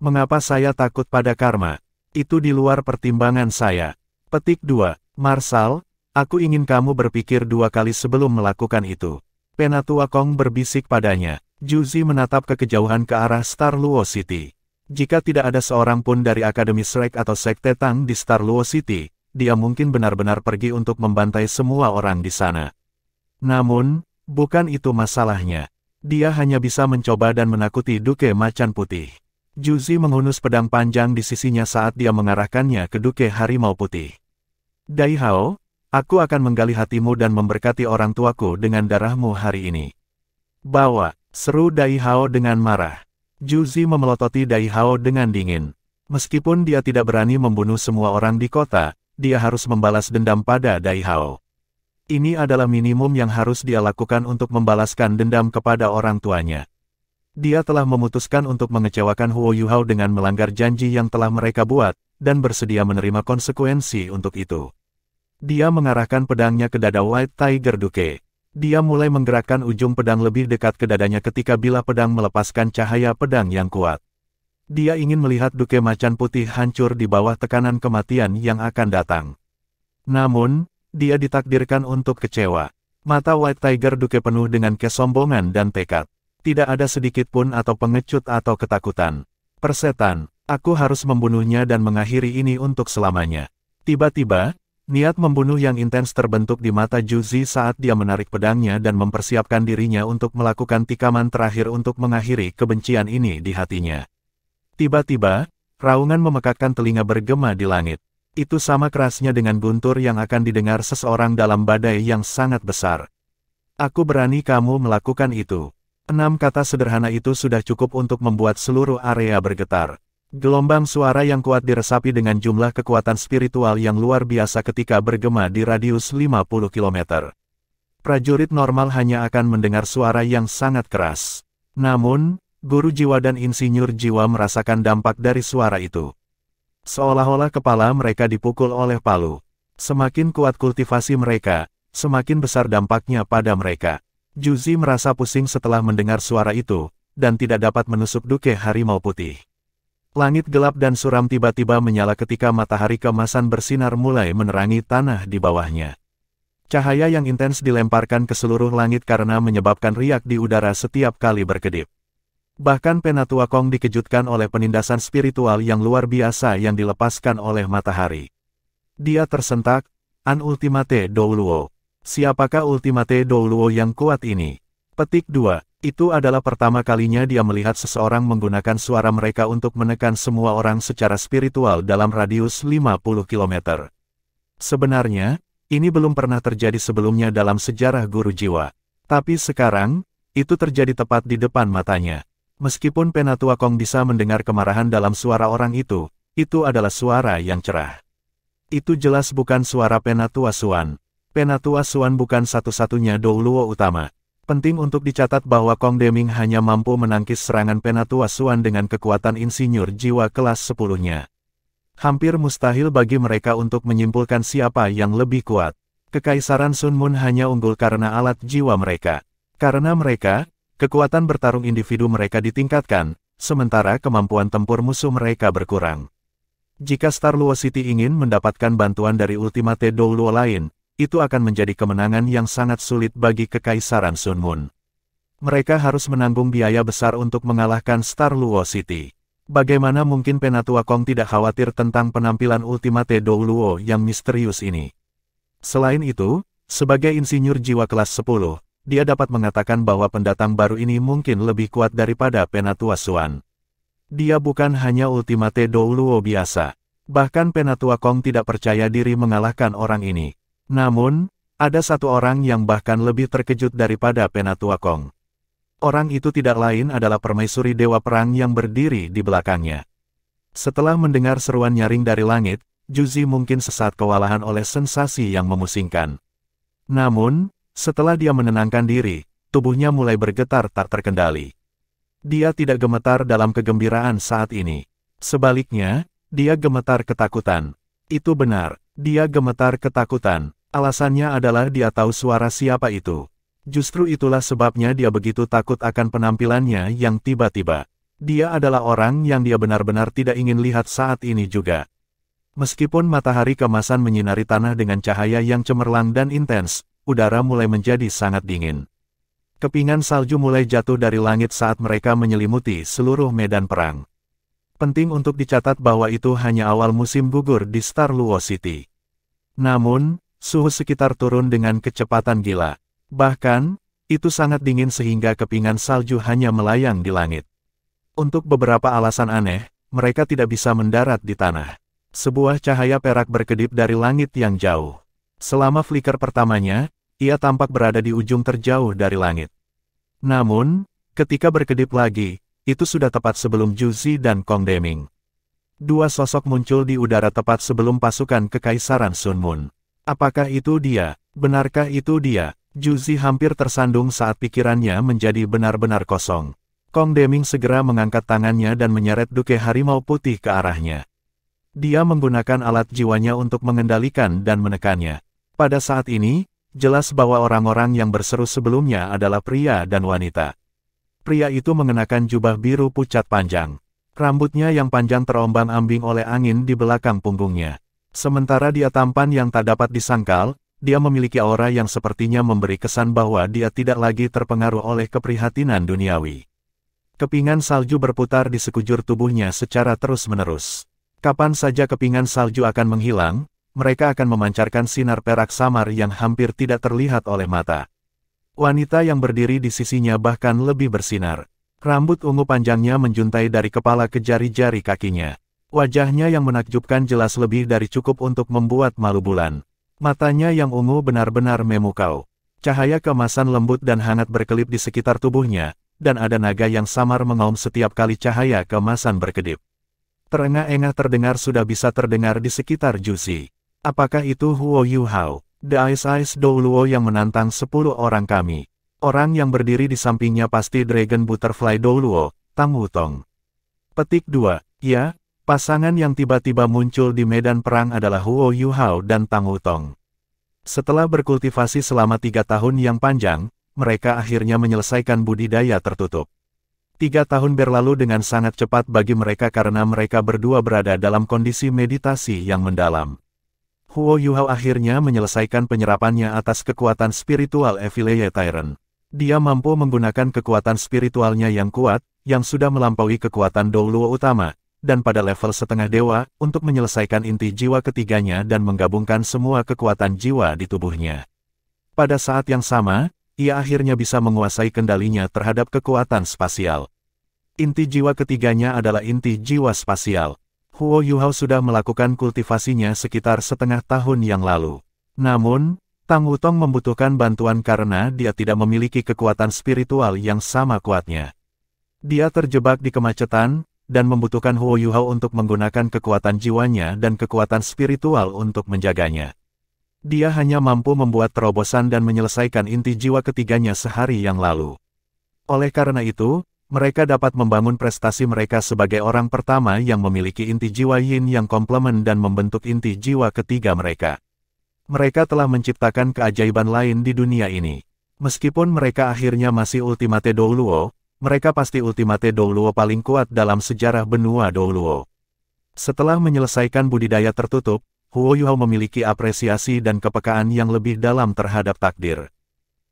Mengapa saya takut pada karma? Itu di luar pertimbangan saya." Petik 2. Marshal, aku ingin kamu berpikir dua kali sebelum melakukan itu. Penatua Kong berbisik padanya. Juzi menatap ke kejauhan ke arah Star Luo City. Jika tidak ada seorang pun dari Akademi Shrek atau Sekte Tang di Star Luo City, dia mungkin benar-benar pergi untuk membantai semua orang di sana. Namun, bukan itu masalahnya. Dia hanya bisa mencoba dan menakuti Duke Macan Putih. Juzi menghunus pedang panjang di sisinya saat dia mengarahkannya ke Duke Harimau Putih. "Dai Hao, aku akan menggali hatimu dan memberkati orang tuaku dengan darahmu hari ini." "Bawa," seru Dai Hao dengan marah. Juzi memelototi Dai Hao dengan dingin. Meskipun dia tidak berani membunuh semua orang di kota, dia harus membalas dendam pada Dai Hao. Ini adalah minimum yang harus dia lakukan untuk membalaskan dendam kepada orang tuanya. Dia telah memutuskan untuk mengecewakan Huo Yuhao dengan melanggar janji yang telah mereka buat, dan bersedia menerima konsekuensi untuk itu. Dia mengarahkan pedangnya ke dada White Tiger Duke. Dia mulai menggerakkan ujung pedang lebih dekat ke dadanya ketika bilah pedang melepaskan cahaya pedang yang kuat. Dia ingin melihat Duke Macan Putih hancur di bawah tekanan kematian yang akan datang. Namun, dia ditakdirkan untuk kecewa. Mata White Tiger Duke penuh dengan kesombongan dan tekad. Tidak ada sedikit pun atau pengecut atau ketakutan. "Persetan, aku harus membunuhnya dan mengakhiri ini untuk selamanya." Tiba-tiba, niat membunuh yang intens terbentuk di mata Juzi saat dia menarik pedangnya dan mempersiapkan dirinya untuk melakukan tikaman terakhir untuk mengakhiri kebencian ini di hatinya. Tiba-tiba, raungan memekakkan telinga bergema di langit. Itu sama kerasnya dengan guntur yang akan didengar seseorang dalam badai yang sangat besar. "Aku berani kamu melakukan itu." 6 kata sederhana itu sudah cukup untuk membuat seluruh area bergetar. Gelombang suara yang kuat diresapi dengan jumlah kekuatan spiritual yang luar biasa ketika bergema di radius 50 km. Prajurit normal hanya akan mendengar suara yang sangat keras. Namun, guru jiwa dan insinyur jiwa merasakan dampak dari suara itu. Seolah-olah kepala mereka dipukul oleh palu. Semakin kuat kultivasi mereka, semakin besar dampaknya pada mereka. Juzi merasa pusing setelah mendengar suara itu, dan tidak dapat menusuk Duke Harimau Putih. Langit gelap dan suram tiba-tiba menyala ketika matahari keemasan bersinar mulai menerangi tanah di bawahnya. Cahaya yang intens dilemparkan ke seluruh langit karena menyebabkan riak di udara setiap kali berkedip. Bahkan Penatua Kong dikejutkan oleh penindasan spiritual yang luar biasa yang dilepaskan oleh matahari. Dia tersentak, "An Ultimate Douluo. Siapakah Ultimate Douluo yang kuat ini?" Petik 2. Itu adalah pertama kalinya dia melihat seseorang menggunakan suara mereka untuk menekan semua orang secara spiritual dalam radius 50 km. Sebenarnya, ini belum pernah terjadi sebelumnya dalam sejarah guru jiwa. Tapi sekarang, itu terjadi tepat di depan matanya. Meskipun Penatua Kong bisa mendengar kemarahan dalam suara orang itu adalah suara yang cerah. Itu jelas bukan suara Penatua Suan. Penatua Suan bukan satu-satunya Douluo utama. Penting untuk dicatat bahwa Kong Deming hanya mampu menangkis serangan Penatua Suan dengan kekuatan insinyur jiwa kelas 10-nya. Hampir mustahil bagi mereka untuk menyimpulkan siapa yang lebih kuat. Kekaisaran Sun Moon hanya unggul karena alat jiwa mereka. Karena mereka, kekuatan bertarung individu mereka ditingkatkan, sementara kemampuan tempur musuh mereka berkurang. Jika Star Luo City ingin mendapatkan bantuan dari Ultimate Douluo lain, itu akan menjadi kemenangan yang sangat sulit bagi Kekaisaran Sun Moon. Mereka harus menanggung biaya besar untuk mengalahkan Star Luo City. Bagaimana mungkin Penatua Kong tidak khawatir tentang penampilan Ultimate Douluo yang misterius ini? Selain itu, sebagai insinyur jiwa kelas 10, dia dapat mengatakan bahwa pendatang baru ini mungkin lebih kuat daripada Penatua Suan. Dia bukan hanya Ultimate Douluo biasa. Bahkan Penatua Kong tidak percaya diri mengalahkan orang ini. Namun, ada satu orang yang bahkan lebih terkejut daripada Penatua Kong. Orang itu tidak lain adalah permaisuri Dewa Perang yang berdiri di belakangnya. Setelah mendengar seruan nyaring dari langit, Juzi mungkin sesaat kewalahan oleh sensasi yang memusingkan. Namun, setelah dia menenangkan diri, tubuhnya mulai bergetar tak terkendali. Dia tidak gemetar dalam kegembiraan saat ini. Sebaliknya, dia gemetar ketakutan. Itu benar, dia gemetar ketakutan. Alasannya adalah dia tahu suara siapa itu. Justru itulah sebabnya dia begitu takut akan penampilannya yang tiba-tiba. Dia adalah orang yang dia benar-benar tidak ingin lihat saat ini juga. Meskipun matahari kemasan menyinari tanah dengan cahaya yang cemerlang dan intens, udara mulai menjadi sangat dingin. Kepingan salju mulai jatuh dari langit saat mereka menyelimuti seluruh medan perang. Penting untuk dicatat bahwa itu hanya awal musim gugur di Star Luo City. Namun, suhu sekitar turun dengan kecepatan gila. Bahkan, itu sangat dingin sehingga kepingan salju hanya melayang di langit. Untuk beberapa alasan aneh, mereka tidak bisa mendarat di tanah. Sebuah cahaya perak berkedip dari langit yang jauh. Selama flicker pertamanya, ia tampak berada di ujung terjauh dari langit. Namun, ketika berkedip lagi, itu sudah tepat sebelum Juzi dan Kong Deming. Dua sosok muncul di udara tepat sebelum pasukan Kekaisaran Sun Moon. Apakah itu dia? Benarkah itu dia? Juzi hampir tersandung saat pikirannya menjadi benar-benar kosong. Kong Deming segera mengangkat tangannya dan menyeret duke harimau putih ke arahnya. Dia menggunakan alat jiwanya untuk mengendalikan dan menekannya. Pada saat ini, jelas bahwa orang-orang yang berseru sebelumnya adalah pria dan wanita. Pria itu mengenakan jubah biru pucat panjang. Rambutnya yang panjang terombang-ambing oleh angin di belakang punggungnya. Sementara dia tampan yang tak dapat disangkal, dia memiliki aura yang sepertinya memberi kesan bahwa dia tidak lagi terpengaruh oleh keprihatinan duniawi. Kepingan salju berputar di sekujur tubuhnya secara terus-menerus. Kapan saja kepingan salju akan menghilang, mereka akan memancarkan sinar perak samar yang hampir tidak terlihat oleh mata. Wanita yang berdiri di sisinya bahkan lebih bersinar. Rambut ungu panjangnya menjuntai dari kepala ke jari-jari kakinya. Wajahnya yang menakjubkan jelas lebih dari cukup untuk membuat malu bulan. Matanya yang ungu benar-benar memukau. Cahaya keemasan lembut dan hangat berkelip di sekitar tubuhnya, dan ada naga yang samar mengaum setiap kali cahaya keemasan berkedip. Terengah-engah terdengar sudah bisa terdengar di sekitar Juzi. Apakah itu Huo Yu Hao? The Ice Dou Luo yang menantang 10 orang kami. Orang yang berdiri di sampingnya pasti Dragon Butterfly Dou Luo, Tang Wutong. Petik 2. Ya, pasangan yang tiba-tiba muncul di medan perang adalah Huo Yu Hao dan Tang Wutong. Setelah berkultivasi selama 3 tahun yang panjang, mereka akhirnya menyelesaikan budidaya tertutup. 3 tahun berlalu dengan sangat cepat bagi mereka karena mereka berdua berada dalam kondisi meditasi yang mendalam. Huo Yu Hao akhirnya menyelesaikan penyerapannya atas kekuatan spiritual Evillea Tyrant. Dia mampu menggunakan kekuatan spiritualnya yang kuat, yang sudah melampaui kekuatan Dou Luo utama, dan pada level setengah dewa, untuk menyelesaikan inti jiwa ketiganya dan menggabungkan semua kekuatan jiwa di tubuhnya. Pada saat yang sama, ia akhirnya bisa menguasai kendalinya terhadap kekuatan spasial. Inti jiwa ketiganya adalah inti jiwa spasial. Huo Yu Hao sudah melakukan kultivasinya sekitar setengah tahun yang lalu. Namun, Tang Wutong membutuhkan bantuan karena dia tidak memiliki kekuatan spiritual yang sama kuatnya. Dia terjebak di kemacetan, dan membutuhkan Huo Yu Hao untuk menggunakan kekuatan jiwanya dan kekuatan spiritual untuk menjaganya. Dia hanya mampu membuat terobosan dan menyelesaikan inti jiwa ketiganya sehari yang lalu. Oleh karena itu, mereka dapat membangun prestasi mereka sebagai orang pertama yang memiliki inti jiwa yin yang komplement dan membentuk inti jiwa ketiga mereka. Mereka telah menciptakan keajaiban lain di dunia ini. Meskipun mereka akhirnya masih Ultimate Dou Luo, mereka pasti Ultimate Dou Luo paling kuat dalam sejarah benua Dou Luo. Setelah menyelesaikan budidaya tertutup, Huo Yu Hao memiliki apresiasi dan kepekaan yang lebih dalam terhadap takdir.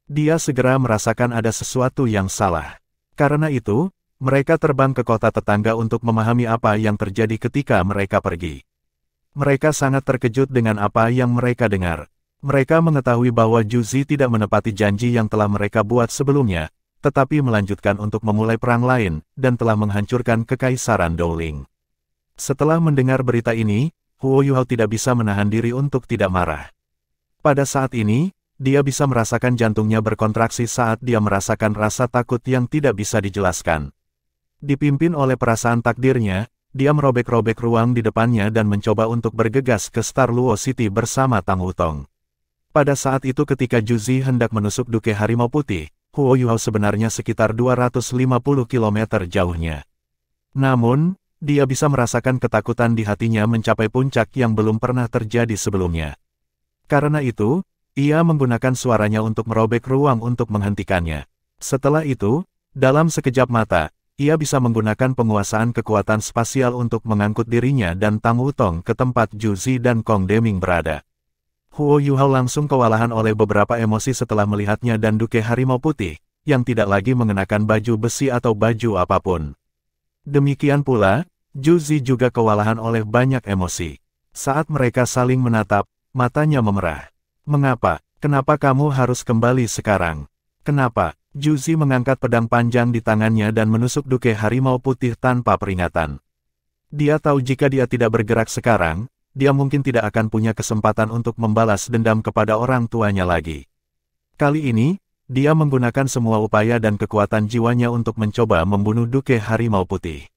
Dia segera merasakan ada sesuatu yang salah. Karena itu, mereka terbang ke kota tetangga untuk memahami apa yang terjadi ketika mereka pergi. Mereka sangat terkejut dengan apa yang mereka dengar. Mereka mengetahui bahwa Juzi tidak menepati janji yang telah mereka buat sebelumnya, tetapi melanjutkan untuk memulai perang lain, dan telah menghancurkan Kekaisaran Douling. Setelah mendengar berita ini, Huo Yu Hao tidak bisa menahan diri untuk tidak marah. Pada saat ini, dia bisa merasakan jantungnya berkontraksi saat dia merasakan rasa takut yang tidak bisa dijelaskan. Dipimpin oleh perasaan takdirnya, dia merobek-robek ruang di depannya dan mencoba untuk bergegas ke Star Luo City bersama Tang Wutong. Pada saat itu ketika Juzi hendak menusuk Duke Harimau Putih, Huo Yuhao sebenarnya sekitar 250 km jauhnya. Namun, dia bisa merasakan ketakutan di hatinya mencapai puncak yang belum pernah terjadi sebelumnya. Karena itu, ia menggunakan suaranya untuk merobek ruang untuk menghentikannya. Setelah itu, dalam sekejap mata, ia bisa menggunakan penguasaan kekuatan spasial untuk mengangkut dirinya dan Tang Wutong ke tempat Juzi dan Kong Deming berada. Huo Yuhao langsung kewalahan oleh beberapa emosi setelah melihatnya dan Duke Harimau Putih, yang tidak lagi mengenakan baju besi atau baju apapun. Demikian pula, Juzi juga kewalahan oleh banyak emosi. Saat mereka saling menatap, matanya memerah. Mengapa? Kenapa kamu harus kembali sekarang? Kenapa? Juzi mengangkat pedang panjang di tangannya dan menusuk Duke Harimau Putih tanpa peringatan. Dia tahu jika dia tidak bergerak sekarang, dia mungkin tidak akan punya kesempatan untuk membalas dendam kepada orang tuanya lagi. Kali ini, dia menggunakan semua upaya dan kekuatan jiwanya untuk mencoba membunuh Duke Harimau Putih.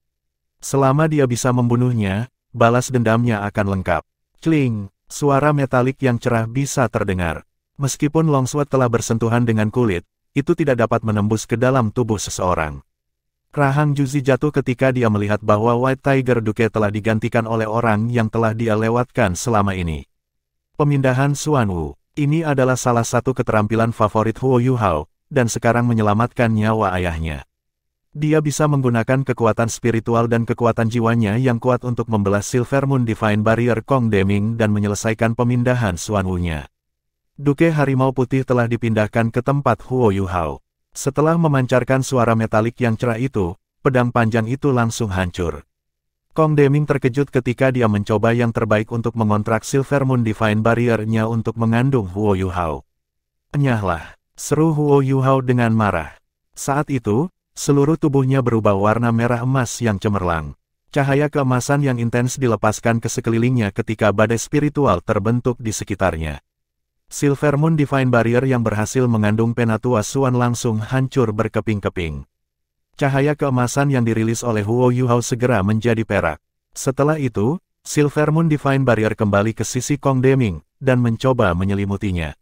Selama dia bisa membunuhnya, balas dendamnya akan lengkap. Cling, suara metalik yang cerah bisa terdengar. Meskipun longsword telah bersentuhan dengan kulit, itu tidak dapat menembus ke dalam tubuh seseorang. Rahang Juzi jatuh ketika dia melihat bahwa White Tiger Duke telah digantikan oleh orang yang telah dia lewatkan selama ini. Pemindahan Xuan Wu. Ini adalah salah satu keterampilan favorit Huo Yuhao, dan sekarang menyelamatkan nyawa ayahnya. Dia bisa menggunakan kekuatan spiritual dan kekuatan jiwanya yang kuat untuk membelah Silver Moon Divine Barrier Kong Deming dan menyelesaikan pemindahan Xuan Wu-nya. Duke Harimau Putih telah dipindahkan ke tempat Huo Yuhao. Setelah memancarkan suara metalik yang cerah itu, pedang panjang itu langsung hancur. Kong Deming terkejut ketika dia mencoba yang terbaik untuk mengontrak Silver Moon Divine Barrier-nya untuk mengandung Huo Yuhao. "Enyahlah!" seru Huo Yuhao dengan marah. Saat itu, seluruh tubuhnya berubah warna merah emas yang cemerlang. Cahaya keemasan yang intens dilepaskan ke sekelilingnya ketika badai spiritual terbentuk di sekitarnya. Silver Moon Divine Barrier yang berhasil mengandung Penatua Xuan langsung hancur berkeping-keping. Cahaya keemasan yang dirilis oleh Huo Yuhao segera menjadi perak. Setelah itu, Silver Moon Divine Barrier kembali ke sisi Kong Deming, dan mencoba menyelimutinya.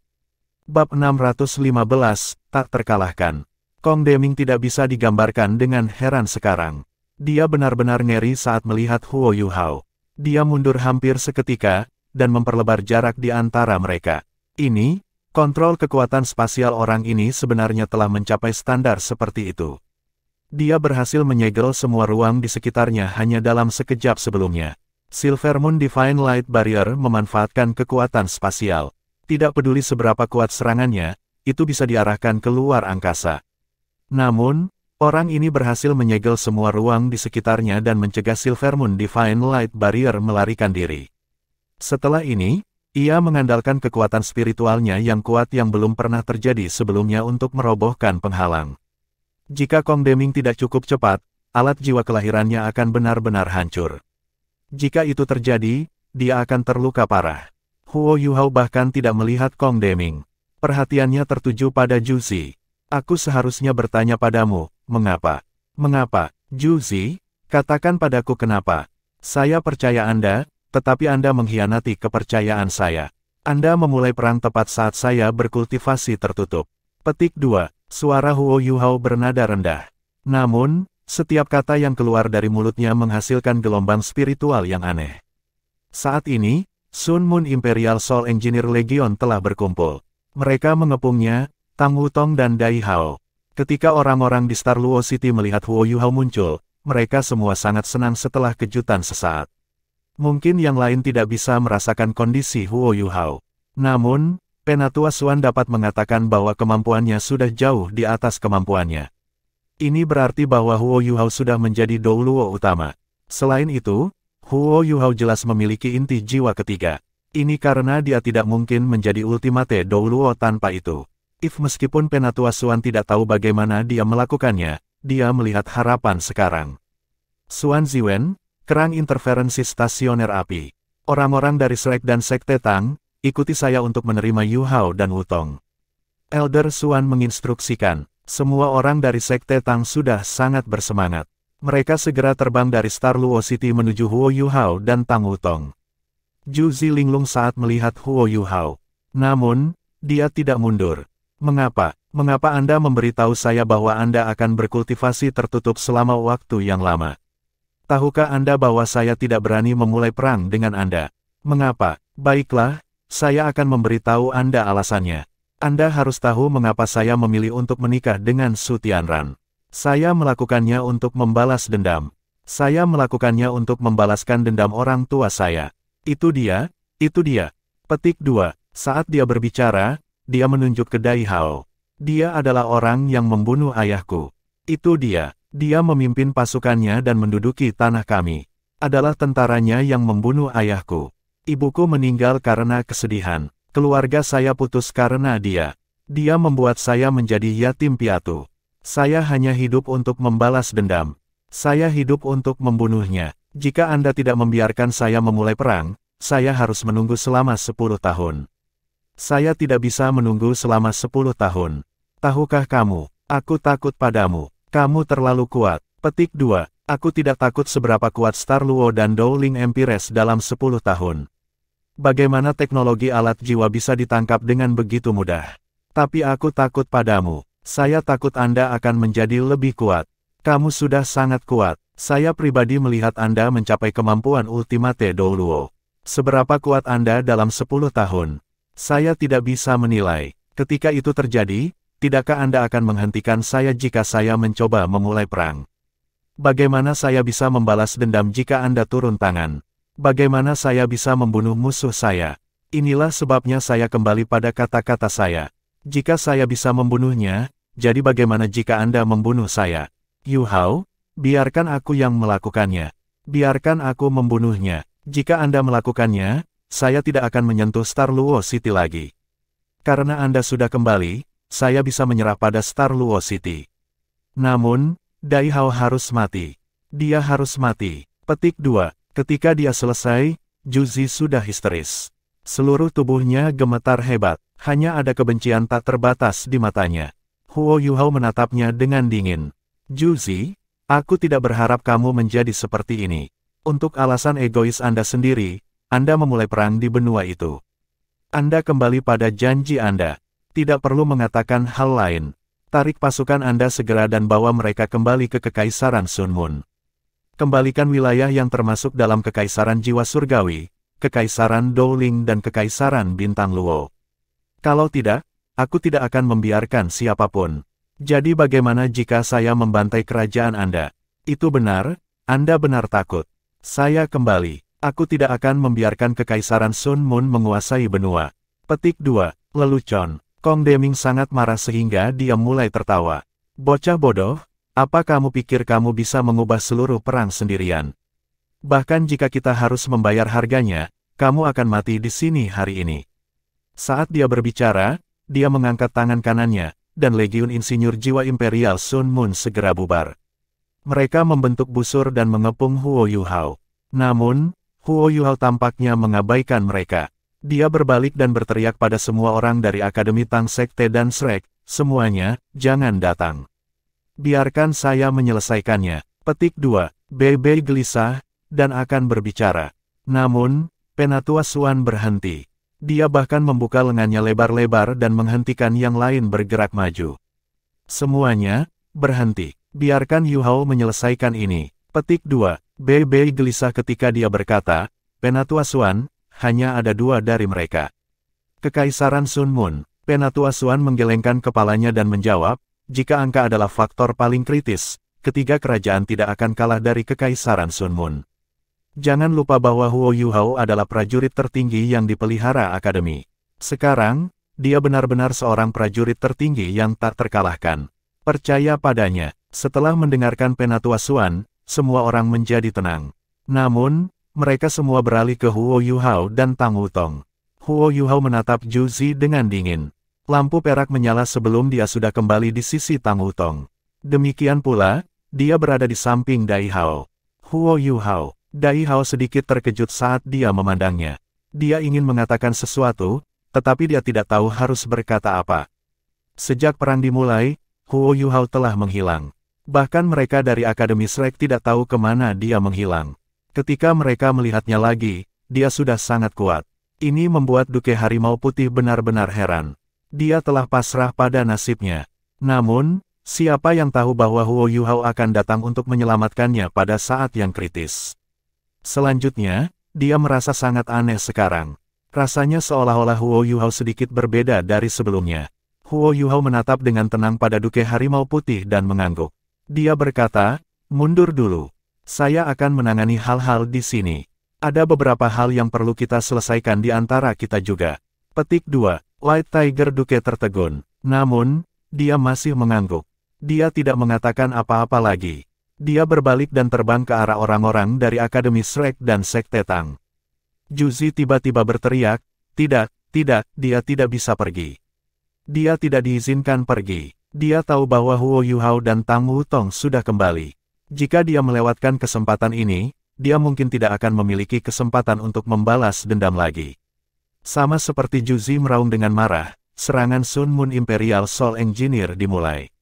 Bab 615, tak terkalahkan. Kong Deming tidak bisa digambarkan dengan heran sekarang. Dia benar-benar ngeri saat melihat Huo Yuhao. Dia mundur hampir seketika, dan memperlebar jarak di antara mereka. Ini, kontrol kekuatan spasial orang ini sebenarnya telah mencapai standar seperti itu. Dia berhasil menyegel semua ruang di sekitarnya hanya dalam sekejap sebelumnya. Silver Moon Divine Light Barrier memanfaatkan kekuatan spasial. Tidak peduli seberapa kuat serangannya, itu bisa diarahkan ke luar angkasa. Namun, orang ini berhasil menyegel semua ruang di sekitarnya dan mencegah Silver Moon Divine Light Barrier melarikan diri. Setelah ini, ia mengandalkan kekuatan spiritualnya yang kuat yang belum pernah terjadi sebelumnya untuk merobohkan penghalang. Jika Kong Deming tidak cukup cepat, alat jiwa kelahirannya akan benar-benar hancur. Jika itu terjadi, dia akan terluka parah. Huo Yuhao bahkan tidak melihat Kong Deming. Perhatiannya tertuju pada Juzi. "Aku seharusnya bertanya padamu, mengapa? Mengapa, Juzi? Katakan padaku kenapa. Saya percaya Anda, tetapi Anda mengkhianati kepercayaan saya. Anda memulai perang tepat saat saya berkultivasi tertutup." Petik 2. Suara Huo Yuhao bernada rendah. Namun, setiap kata yang keluar dari mulutnya menghasilkan gelombang spiritual yang aneh. Saat ini, Sun Moon Imperial Soul Engineer Legion telah berkumpul. Mereka mengepungnya, Tang Wutong dan Dai Hao. Ketika orang-orang di Star Luo City melihat Huo Yuhao muncul, mereka semua sangat senang setelah kejutan sesaat. Mungkin yang lain tidak bisa merasakan kondisi Huo Yuhao. Namun, Penatua Xuan dapat mengatakan bahwa kemampuannya sudah jauh di atas kemampuannya. Ini berarti bahwa Huo Yuhao sudah menjadi Dou Luo utama. Selain itu, Huo Yuhao jelas memiliki inti jiwa ketiga. Ini karena dia tidak mungkin menjadi ultimate Dou Luo tanpa itu. Meskipun Penatua Xuan tidak tahu bagaimana dia melakukannya, dia melihat harapan sekarang. Xuan Ziwen, kerang interferensi stasioner api. Orang-orang dari Shrek dan Sekte Tang, ikuti saya untuk menerima Yu Hao dan Wutong. Elder Xuan menginstruksikan. Semua orang dari Sekte Tang sudah sangat bersemangat. Mereka segera terbang dari Star Luo City menuju Huo Yu Hao dan Tang Wutong. Zhu Zi linglung saat melihat Huo Yu Hao. Namun, dia tidak mundur. Mengapa? Mengapa Anda memberitahu saya bahwa Anda akan berkultivasi tertutup selama waktu yang lama? Tahukah Anda bahwa saya tidak berani memulai perang dengan Anda? Mengapa? Baiklah, saya akan memberitahu Anda alasannya. Anda harus tahu mengapa saya memilih untuk menikah dengan Su Tianran. Saya melakukannya untuk membalas dendam. Saya melakukannya untuk membalaskan dendam orang tua saya. Itu dia, itu dia. Petik 2. Saat dia berbicara, dia menunjuk ke Dai Hao. Dia adalah orang yang membunuh ayahku. Itu dia. Dia memimpin pasukannya dan menduduki tanah kami. Adalah tentaranya yang membunuh ayahku. Ibuku meninggal karena kesedihan. Keluarga saya putus karena dia. Dia membuat saya menjadi yatim piatu. Saya hanya hidup untuk membalas dendam. Saya hidup untuk membunuhnya. Jika Anda tidak membiarkan saya memulai perang, saya harus menunggu selama 10 tahun. Saya tidak bisa menunggu selama 10 tahun. Tahukah kamu, aku takut padamu. Kamu terlalu kuat. Petik 2. Aku tidak takut seberapa kuat Star Luo dan Dowling Empires dalam 10 tahun. Bagaimana teknologi alat jiwa bisa ditangkap dengan begitu mudah? Tapi aku takut padamu. Saya takut Anda akan menjadi lebih kuat. Kamu sudah sangat kuat. Saya pribadi melihat Anda mencapai kemampuan Ultimate Dou Luo. Seberapa kuat Anda dalam 10 tahun? Saya tidak bisa menilai. Ketika itu terjadi, tidakkah Anda akan menghentikan saya jika saya mencoba memulai perang? Bagaimana saya bisa membalas dendam jika Anda turun tangan? Bagaimana saya bisa membunuh musuh saya? Inilah sebabnya saya kembali pada kata-kata saya. Jika saya bisa membunuhnya, jadi bagaimana jika Anda membunuh saya? Yu Hao, biarkan aku yang melakukannya. Biarkan aku membunuhnya. Jika Anda melakukannya, saya tidak akan menyentuh Star Luo City lagi. Karena Anda sudah kembali, saya bisa menyerah pada Star Luo City. Namun, Dai Hao harus mati. Dia harus mati. Petik 2. Ketika dia selesai, Zhu Zi sudah histeris. Seluruh tubuhnya gemetar hebat. Hanya ada kebencian tak terbatas di matanya. Huo Yu Hao menatapnya dengan dingin. Zhu Zi, aku tidak berharap kamu menjadi seperti ini. Untuk alasan egois Anda sendiri, Anda memulai perang di benua itu. Anda kembali pada janji Anda. Tidak perlu mengatakan hal lain. Tarik pasukan Anda segera dan bawa mereka kembali ke Kekaisaran Sun Mun. Kembalikan wilayah yang termasuk dalam Kekaisaran Jiwa Surgawi, Kekaisaran Dowling dan Kekaisaran Bintang Luo. Kalau tidak, aku tidak akan membiarkan siapapun. Jadi bagaimana jika saya membantai kerajaan Anda? Itu benar, Anda benar takut. Saya kembali. Aku tidak akan membiarkan Kekaisaran Sun Mun menguasai benua. Petik 2. Lelucon. Kong Deming sangat marah sehingga dia mulai tertawa. Bocah bodoh, apa kamu pikir kamu bisa mengubah seluruh perang sendirian? Bahkan jika kita harus membayar harganya, kamu akan mati di sini hari ini. Saat dia berbicara, dia mengangkat tangan kanannya, dan Legiun Insinyur Jiwa Imperial Sun Mun segera bubar. Mereka membentuk busur dan mengepung Huo Yu Hao. Namun, Huo Yu Hao tampaknya mengabaikan mereka. Dia berbalik dan berteriak pada semua orang dari Akademi Tang Sekte dan Shrek, semuanya, jangan datang. Biarkan saya menyelesaikannya. Petik 2. Bebe gelisah, dan akan berbicara. Namun, Penatua Xuan berhenti. Dia bahkan membuka lengannya lebar-lebar dan menghentikan yang lain bergerak maju. Semuanya, berhenti. Biarkan Yu Hao menyelesaikan ini. Petik 2. Bebe gelisah ketika dia berkata, Penatua Xuan, hanya ada 2 dari mereka. Kekaisaran Sun Mun. Penatua Xuan menggelengkan kepalanya dan menjawab, jika angka adalah faktor paling kritis, ketiga kerajaan tidak akan kalah dari Kekaisaran Sun Mun. Jangan lupa bahwa Huo Yu Hao adalah prajurit tertinggi yang dipelihara Akademi. Sekarang, dia benar-benar seorang prajurit tertinggi yang tak terkalahkan. Percaya padanya. Setelah mendengarkan Penatua Xuan, semua orang menjadi tenang. Namun, mereka semua beralih ke Huo Yu Hao dan Tang Wutong. Huo Yu Hao menatap Zhu Zi dengan dingin. Lampu perak menyala sebelum dia sudah kembali di sisi Tang Wutong. Demikian pula, dia berada di samping Dai Hao. Huo Yu Hao. Dai Hao sedikit terkejut saat dia memandangnya. Dia ingin mengatakan sesuatu, tetapi dia tidak tahu harus berkata apa. Sejak perang dimulai, Huo Yuhao telah menghilang. Bahkan mereka dari Akademi Shrek tidak tahu kemana dia menghilang. Ketika mereka melihatnya lagi, dia sudah sangat kuat. Ini membuat Duke Harimau Putih benar-benar heran. Dia telah pasrah pada nasibnya. Namun, siapa yang tahu bahwa Huo Yuhao akan datang untuk menyelamatkannya pada saat yang kritis. Selanjutnya, dia merasa sangat aneh sekarang. Rasanya seolah-olah Huo Yuhao sedikit berbeda dari sebelumnya. Huo Yuhao menatap dengan tenang pada Duke Harimau Putih dan mengangguk. Dia berkata, "Mundur dulu. Saya akan menangani hal-hal di sini. Ada beberapa hal yang perlu kita selesaikan di antara kita juga." Petik 2. White Tiger Duke tertegun. Namun, dia masih mengangguk. Dia tidak mengatakan apa-apa lagi. Dia berbalik dan terbang ke arah orang-orang dari Akademi Shrek dan Sekte Tang. Juzi tiba-tiba berteriak, "Tidak, tidak, dia tidak bisa pergi. Dia tidak diizinkan pergi." Dia tahu bahwa Huo Yuhao dan Tang Wutong sudah kembali. Jika dia melewatkan kesempatan ini, dia mungkin tidak akan memiliki kesempatan untuk membalas dendam lagi. Sama seperti Juzi meraung dengan marah, serangan Sun Moon Imperial Soul Engineer dimulai.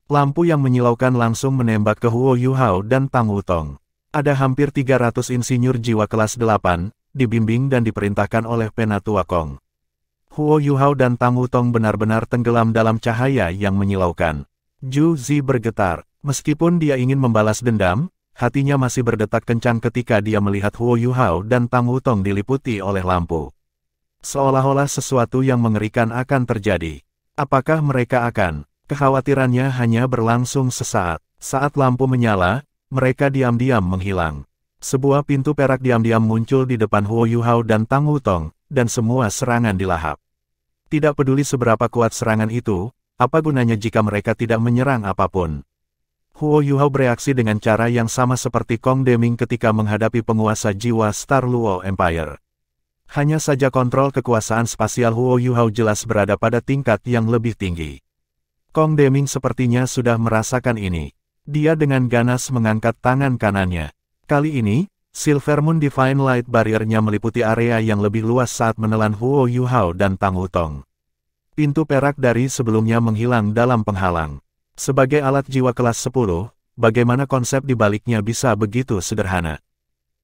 Lampu yang menyilaukan langsung menembak ke Huo Yuhao dan Tang Wutong. Ada hampir 300 insinyur jiwa kelas 8, dibimbing dan diperintahkan oleh Penatua Kong. Huo Yuhao dan Tang Wutong benar-benar tenggelam dalam cahaya yang menyilaukan. Ju Zi bergetar. Meskipun dia ingin membalas dendam, hatinya masih berdetak kencang ketika dia melihat Huo Yuhao dan Tang Wutong diliputi oleh lampu. Seolah-olah sesuatu yang mengerikan akan terjadi. Apakah mereka akan? Kekhawatirannya hanya berlangsung sesaat. Saat lampu menyala, mereka diam-diam menghilang. Sebuah pintu perak diam-diam muncul di depan Huo Yuhao dan Tang Wutong, dan semua serangan dilahap. Tidak peduli seberapa kuat serangan itu, apa gunanya jika mereka tidak menyerang apapun. Huo Yuhao bereaksi dengan cara yang sama seperti Kong Deming ketika menghadapi penguasa jiwa Star Luo Empire. Hanya saja kontrol kekuasaan spasial Huo Yuhao jelas berada pada tingkat yang lebih tinggi. Kong Deming sepertinya sudah merasakan ini. Dia dengan ganas mengangkat tangan kanannya. Kali ini, Silver Moon Divine Light Barrier-nya meliputi area yang lebih luas saat menelan Huo Yuhao dan Tang Wutong. Pintu perak dari sebelumnya menghilang dalam penghalang. Sebagai alat jiwa kelas 10, bagaimana konsep di baliknya bisa begitu sederhana?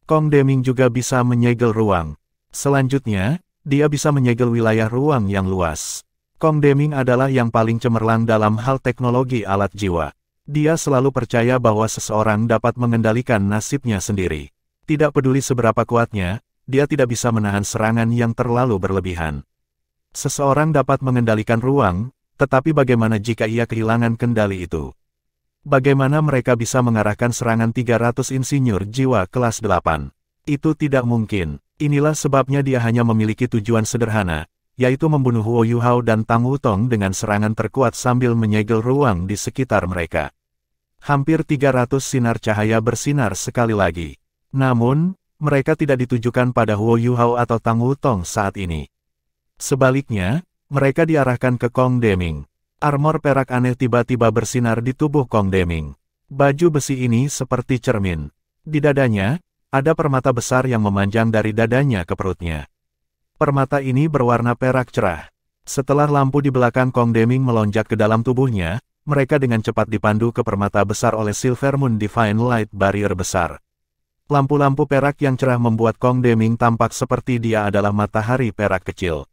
Kong Deming juga bisa menyegel ruang. Selanjutnya, dia bisa menyegel wilayah ruang yang luas. Kong Deming adalah yang paling cemerlang dalam hal teknologi alat jiwa. Dia selalu percaya bahwa seseorang dapat mengendalikan nasibnya sendiri. Tidak peduli seberapa kuatnya, dia tidak bisa menahan serangan yang terlalu berlebihan. Seseorang dapat mengendalikan ruang, tetapi bagaimana jika ia kehilangan kendali itu? Bagaimana mereka bisa mengarahkan serangan 300 insinyur jiwa kelas 8? Itu tidak mungkin. Inilah sebabnya dia hanya memiliki tujuan sederhana, yaitu membunuh Huo Yuhao dan Tang Wutong dengan serangan terkuat sambil menyegel ruang di sekitar mereka. Hampir 300 sinar cahaya bersinar sekali lagi. Namun, mereka tidak ditujukan pada Huo Yuhao atau Tang Wutong saat ini. Sebaliknya, mereka diarahkan ke Kong Deming. Armor perak aneh tiba-tiba bersinar di tubuh Kong Deming. Baju besi ini seperti cermin. Di dadanya, ada permata besar yang memanjang dari dadanya ke perutnya. Permata ini berwarna perak cerah. Setelah lampu di belakang Kong Deming melonjak ke dalam tubuhnya, mereka dengan cepat dipandu ke permata besar oleh Silver Moon Divine Light Barrier besar. Lampu-lampu perak yang cerah membuat Kong Deming tampak seperti dia adalah matahari perak kecil.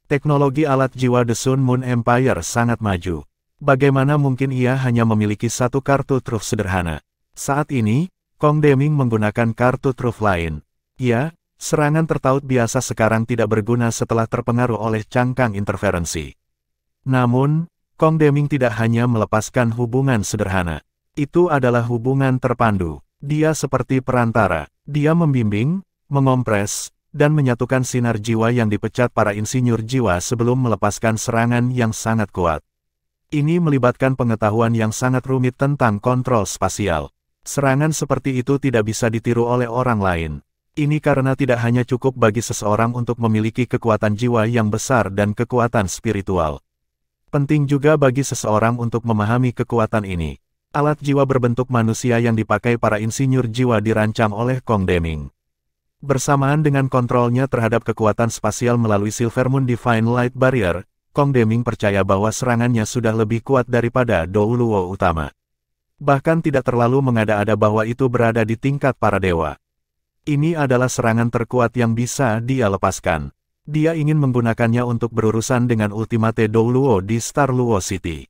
Teknologi alat jiwa The Sun Moon Empire sangat maju. Bagaimana mungkin ia hanya memiliki satu kartu truf sederhana? Saat ini, Kong Deming menggunakan kartu truf lain. Ya, serangan tertaut biasa sekarang tidak berguna setelah terpengaruh oleh cangkang interferensi. Namun, Kong Deming tidak hanya melepaskan hubungan sederhana. Itu adalah hubungan terpandu. Dia seperti perantara. Dia membimbing, mengompres, dan menyatukan sinar jiwa yang dipecat para insinyur jiwa sebelum melepaskan serangan yang sangat kuat. Ini melibatkan pengetahuan yang sangat rumit tentang kontrol spasial. Serangan seperti itu tidak bisa ditiru oleh orang lain. Ini karena tidak hanya cukup bagi seseorang untuk memiliki kekuatan jiwa yang besar dan kekuatan spiritual. Penting juga bagi seseorang untuk memahami kekuatan ini. Alat jiwa berbentuk manusia yang dipakai para insinyur jiwa dirancang oleh Kong Deming. Bersamaan dengan kontrolnya terhadap kekuatan spasial melalui Silver Moon Divine Light Barrier, Kong Deming percaya bahwa serangannya sudah lebih kuat daripada Dou Luo utama. Bahkan tidak terlalu mengada-ada bahwa itu berada di tingkat para dewa. Ini adalah serangan terkuat yang bisa dia lepaskan. Dia ingin menggunakannya untuk berurusan dengan Ultimate Dou Luo di Star Luo City.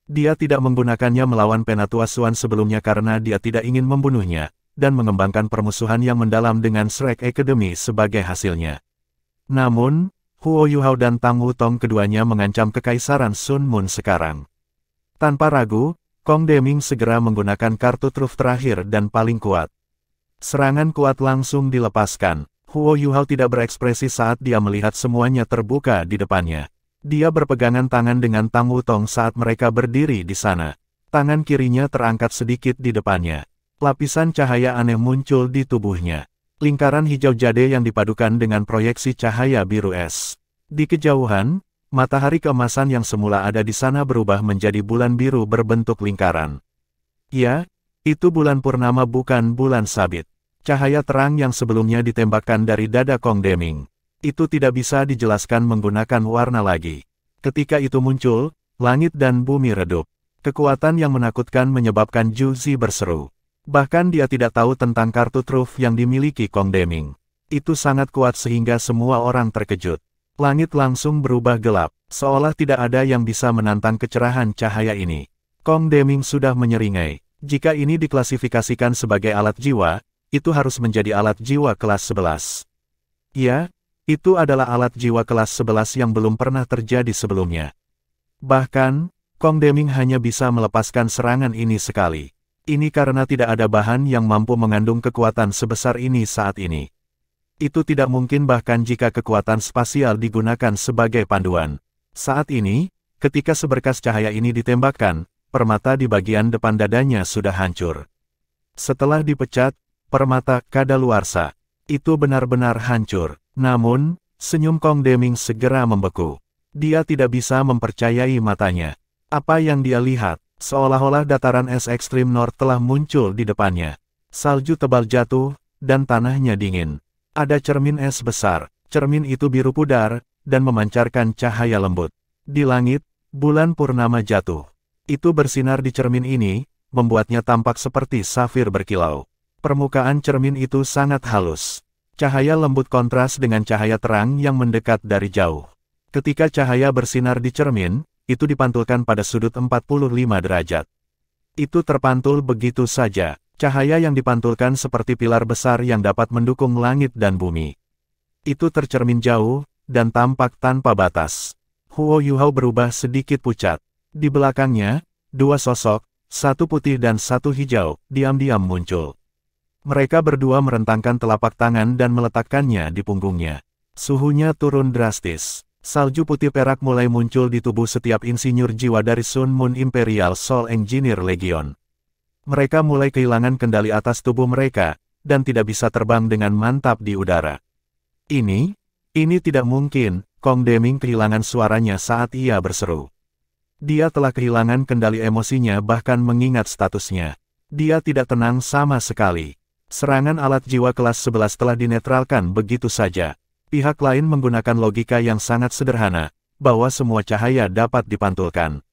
Dia tidak menggunakannya melawan Penatua Xuan sebelumnya karena dia tidak ingin membunuhnya, dan mengembangkan permusuhan yang mendalam dengan Shrek Academy sebagai hasilnya. Namun, Huo Yuhao dan Tang Wutong keduanya mengancam kekaisaran Sun Moon sekarang. Tanpa ragu, Kong Deming segera menggunakan kartu truf terakhir dan paling kuat. Serangan kuat langsung dilepaskan. Huo Yuhao tidak berekspresi saat dia melihat semuanya terbuka di depannya. Dia berpegangan tangan dengan Tang Wutong saat mereka berdiri di sana. Tangan kirinya terangkat sedikit di depannya. Lapisan cahaya aneh muncul di tubuhnya. Lingkaran hijau jade yang dipadukan dengan proyeksi cahaya biru es. Di kejauhan, matahari keemasan yang semula ada di sana berubah menjadi bulan biru berbentuk lingkaran. Ya, itu bulan purnama bukan bulan sabit. Cahaya terang yang sebelumnya ditembakkan dari dada Kong Deming. Itu tidak bisa dijelaskan menggunakan warna lagi. Ketika itu muncul, langit dan bumi redup. Kekuatan yang menakutkan menyebabkan Zhu Zi berseru. Bahkan dia tidak tahu tentang kartu truf yang dimiliki Kong Deming. Itu sangat kuat sehingga semua orang terkejut. Langit langsung berubah gelap, seolah tidak ada yang bisa menantang kecerahan cahaya ini. Kong Deming sudah menyeringai. Jika ini diklasifikasikan sebagai alat jiwa, itu harus menjadi alat jiwa kelas 11. Ya, itu adalah alat jiwa kelas 11 yang belum pernah terjadi sebelumnya. Bahkan, Kong Deming hanya bisa melepaskan serangan ini sekali. Ini karena tidak ada bahan yang mampu mengandung kekuatan sebesar ini saat ini. Itu tidak mungkin bahkan jika kekuatan spasial digunakan sebagai panduan. Saat ini, ketika seberkas cahaya ini ditembakkan, permata di bagian depan dadanya sudah hancur. Setelah dipecat, permata kadaluarsa. Itu benar-benar hancur. Namun, senyum Kong Deming segera membeku. Dia tidak bisa mempercayai matanya. Apa yang dia lihat? Seolah-olah dataran es ekstrim North telah muncul di depannya. Salju tebal jatuh, dan tanahnya dingin. Ada cermin es besar. Cermin itu biru pudar, dan memancarkan cahaya lembut. Di langit, bulan purnama jatuh. Itu bersinar di cermin ini, membuatnya tampak seperti safir berkilau. Permukaan cermin itu sangat halus. Cahaya lembut kontras dengan cahaya terang yang mendekat dari jauh. Ketika cahaya bersinar di cermin, itu dipantulkan pada sudut 45 derajat. Itu terpantul begitu saja. Cahaya yang dipantulkan seperti pilar besar yang dapat mendukung langit dan bumi. Itu tercermin jauh, dan tampak tanpa batas. Huo Yuhao berubah sedikit pucat. Di belakangnya, dua sosok, satu putih dan satu hijau, diam-diam muncul. Mereka berdua merentangkan telapak tangan dan meletakkannya di punggungnya. Suhunya turun drastis. Salju putih perak mulai muncul di tubuh setiap insinyur jiwa dari Sun Moon Imperial Soul Engineer Legion. Mereka mulai kehilangan kendali atas tubuh mereka, dan tidak bisa terbang dengan mantap di udara. Ini tidak mungkin, Kong Deming kehilangan suaranya saat ia berseru. Dia telah kehilangan kendali emosinya bahkan mengingat statusnya. Dia tidak tenang sama sekali. Serangan alat jiwa kelas 11 telah dinetralkan begitu saja. Pihak lain menggunakan logika yang sangat sederhana, bahwa semua cahaya dapat dipantulkan.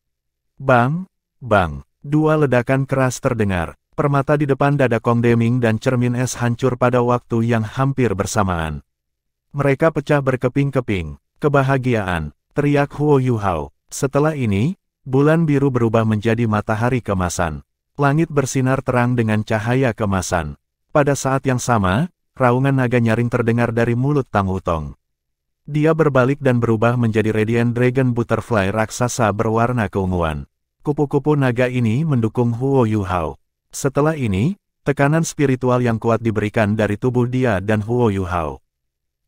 Bang, bang, dua ledakan keras terdengar. Permata di depan dada Kong Deming dan cermin es hancur pada waktu yang hampir bersamaan. Mereka pecah berkeping-keping. Kebahagiaan, teriak Huo Yuhao. Setelah ini, bulan biru berubah menjadi matahari kemasan. Langit bersinar terang dengan cahaya kemasan. Pada saat yang sama, raungan naga nyaring terdengar dari mulut Tang Wutong. Dia berbalik dan berubah menjadi Radiant Dragon Butterfly raksasa berwarna keunguan. Kupu-kupu naga ini mendukung Huo Yuhao. Setelah ini, tekanan spiritual yang kuat diberikan dari tubuh dia dan Huo Yuhao.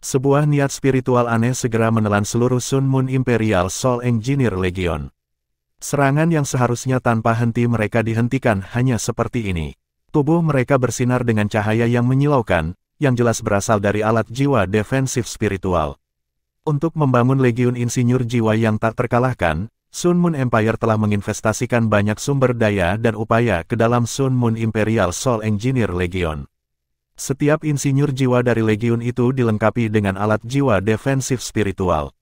Sebuah niat spiritual aneh segera menelan seluruh Sun Moon Imperial Soul Engineer Legion. Serangan yang seharusnya tanpa henti mereka dihentikan hanya seperti ini. Tubuh mereka bersinar dengan cahaya yang menyilaukan, yang jelas berasal dari alat jiwa defensif spiritual. Untuk membangun legiun insinyur jiwa yang tak terkalahkan, Sun Moon Empire telah menginvestasikan banyak sumber daya dan upaya ke dalam Sun Moon Imperial Soul Engineer Legion. Setiap insinyur jiwa dari legiun itu dilengkapi dengan alat jiwa defensif spiritual.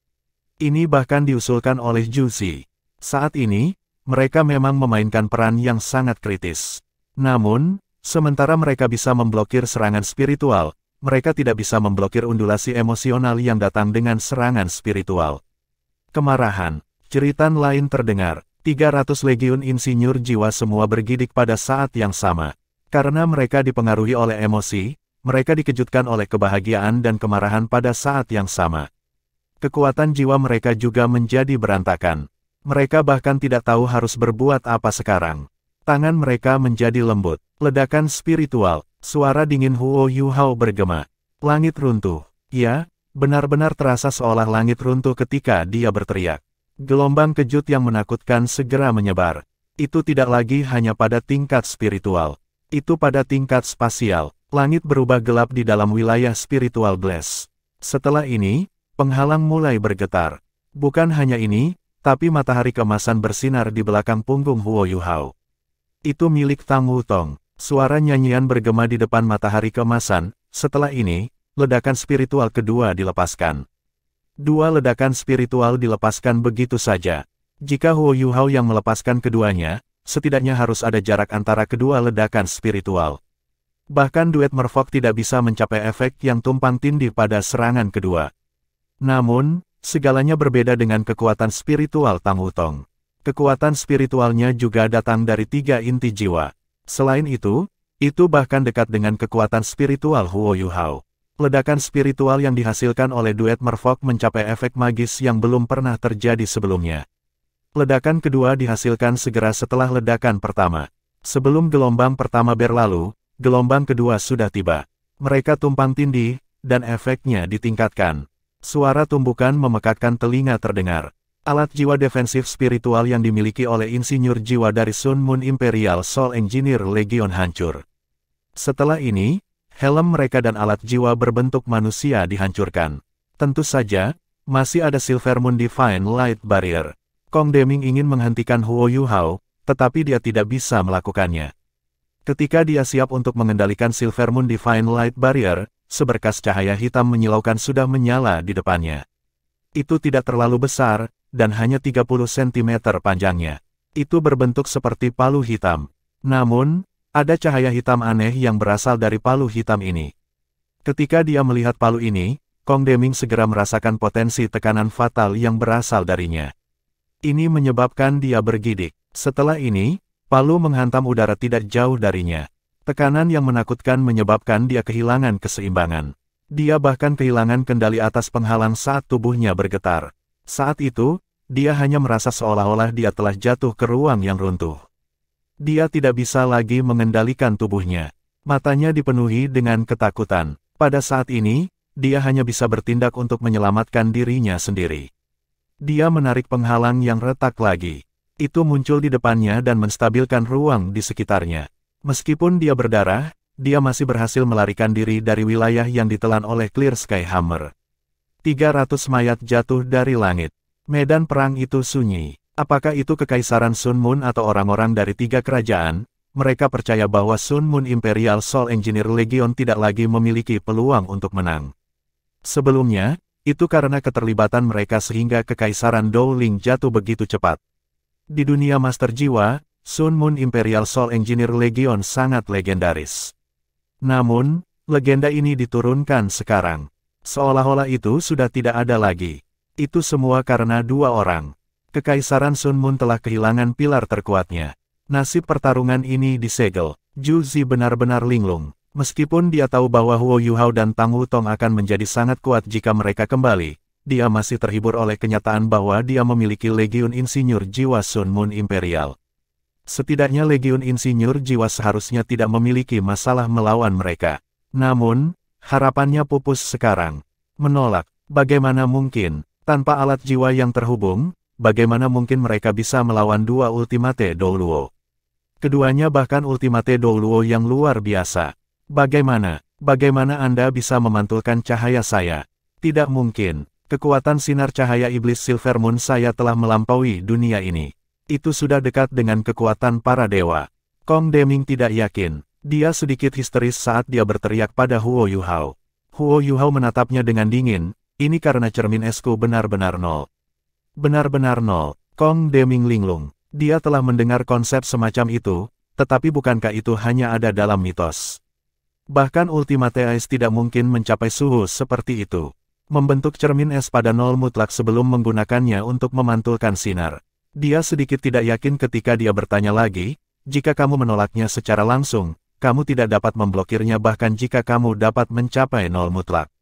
Ini bahkan diusulkan oleh Juzi. Saat ini, mereka memang memainkan peran yang sangat kritis. Namun, sementara mereka bisa memblokir serangan spiritual, mereka tidak bisa memblokir undulasi emosional yang datang dengan serangan spiritual. Kemarahan, jeritan lain terdengar. 300 legiun insinyur jiwa semua bergidik pada saat yang sama. Karena mereka dipengaruhi oleh emosi, mereka dikejutkan oleh kebahagiaan dan kemarahan pada saat yang sama. Kekuatan jiwa mereka juga menjadi berantakan. Mereka bahkan tidak tahu harus berbuat apa sekarang. Tangan mereka menjadi lembut. Ledakan spiritual, suara dingin Huo Yuhao bergema. Langit runtuh. Ya, benar-benar terasa seolah langit runtuh ketika dia berteriak. Gelombang kejut yang menakutkan segera menyebar. Itu tidak lagi hanya pada tingkat spiritual. Itu pada tingkat spasial, langit berubah gelap di dalam wilayah spiritual blast. Setelah ini, penghalang mulai bergetar. Bukan hanya ini, tapi matahari keemasan bersinar di belakang punggung Huo Yuhao. Itu milik Tang Wutong. Suara nyanyian bergema di depan matahari keemasan. Setelah ini, ledakan spiritual kedua dilepaskan. Dua ledakan spiritual dilepaskan begitu saja. Jika Huo Yuhao yang melepaskan keduanya, setidaknya harus ada jarak antara kedua ledakan spiritual. Bahkan duet merfok tidak bisa mencapai efek yang tumpang tindih pada serangan kedua. Namun, segalanya berbeda dengan kekuatan spiritual Tang Wutong. Kekuatan spiritualnya juga datang dari 3 inti jiwa. Selain itu bahkan dekat dengan kekuatan spiritual Huo Yuhao. Ledakan spiritual yang dihasilkan oleh duet merfok mencapai efek magis yang belum pernah terjadi sebelumnya. Ledakan kedua dihasilkan segera setelah ledakan pertama. Sebelum gelombang pertama berlalu, gelombang kedua sudah tiba. Mereka tumpang tindih, dan efeknya ditingkatkan. Suara tumbukan memekakkan telinga terdengar. Alat jiwa defensif spiritual yang dimiliki oleh insinyur jiwa dari Sun Moon Imperial Soul Engineer Legion hancur. Setelah ini, helm mereka dan alat jiwa berbentuk manusia dihancurkan. Tentu saja, masih ada Silver Moon Divine Light Barrier. Kong Deming ingin menghentikan Huo Yuhao, tetapi dia tidak bisa melakukannya. Ketika dia siap untuk mengendalikan Silver Moon Divine Light Barrier, seberkas cahaya hitam menyilaukan sudah menyala di depannya. Itu tidak terlalu besar, dan hanya 30 cm panjangnya. Itu berbentuk seperti palu hitam. Namun, ada cahaya hitam aneh yang berasal dari palu hitam ini. Ketika dia melihat palu ini, Kong Deming segera merasakan potensi tekanan fatal yang berasal darinya. Ini menyebabkan dia bergidik. Setelah ini, palu menghantam udara tidak jauh darinya. Tekanan yang menakutkan menyebabkan dia kehilangan keseimbangan. Dia bahkan kehilangan kendali atas penghalang saat tubuhnya bergetar. Saat itu, dia hanya merasa seolah-olah dia telah jatuh ke ruang yang runtuh. Dia tidak bisa lagi mengendalikan tubuhnya. Matanya dipenuhi dengan ketakutan. Pada saat ini, dia hanya bisa bertindak untuk menyelamatkan dirinya sendiri. Dia menarik penghalang yang retak lagi. Itu muncul di depannya dan menstabilkan ruang di sekitarnya. Meskipun dia berdarah, dia masih berhasil melarikan diri dari wilayah yang ditelan oleh Clear Sky Hammer. 300 mayat jatuh dari langit. Medan perang itu sunyi. Apakah itu Kekaisaran Sun Moon atau orang-orang dari 3 kerajaan? Mereka percaya bahwa Sun Moon Imperial Soul Engineer Legion tidak lagi memiliki peluang untuk menang. Sebelumnya, itu karena keterlibatan mereka sehingga Kekaisaran Dowling jatuh begitu cepat. Di dunia Master Jiwa, Sun Moon Imperial Soul Engineer Legion sangat legendaris. Namun, legenda ini diturunkan sekarang. Seolah-olah itu sudah tidak ada lagi. Itu semua karena 2 orang. Kekaisaran Sun Moon telah kehilangan pilar terkuatnya. Nasib pertarungan ini disegel. Ju Zi benar-benar linglung. Meskipun dia tahu bahwa Huo Yuhao dan Tang Wutong akan menjadi sangat kuat jika mereka kembali, dia masih terhibur oleh kenyataan bahwa dia memiliki Legiun Insinyur Jiwa Sun Moon Imperial. Setidaknya Legiun Insinyur Jiwa seharusnya tidak memiliki masalah melawan mereka. Namun, harapannya pupus sekarang. Menolak, bagaimana mungkin? Tanpa alat jiwa yang terhubung, bagaimana mungkin mereka bisa melawan 2 Ultimate Douluo? Keduanya bahkan Ultimate Douluo yang luar biasa. Bagaimana Anda bisa memantulkan cahaya saya? Tidak mungkin. Kekuatan sinar cahaya iblis Silver Moon saya telah melampaui dunia ini. Itu sudah dekat dengan kekuatan para dewa. Kong Deming tidak yakin. Dia sedikit histeris saat dia berteriak pada Huo Yuhao. Huo Yuhao menatapnya dengan dingin, ini karena cermin esku benar-benar nol. Benar-benar nol, Kong Deming Linglung. Dia telah mendengar konsep semacam itu, tetapi bukankah itu hanya ada dalam mitos? Bahkan Ultimate Ice tidak mungkin mencapai suhu seperti itu. Membentuk cermin es pada nol mutlak sebelum menggunakannya untuk memantulkan sinar. Dia sedikit tidak yakin ketika dia bertanya lagi, jika kamu menolaknya secara langsung, kamu tidak dapat memblokirnya bahkan jika kamu dapat mencapai nol mutlak.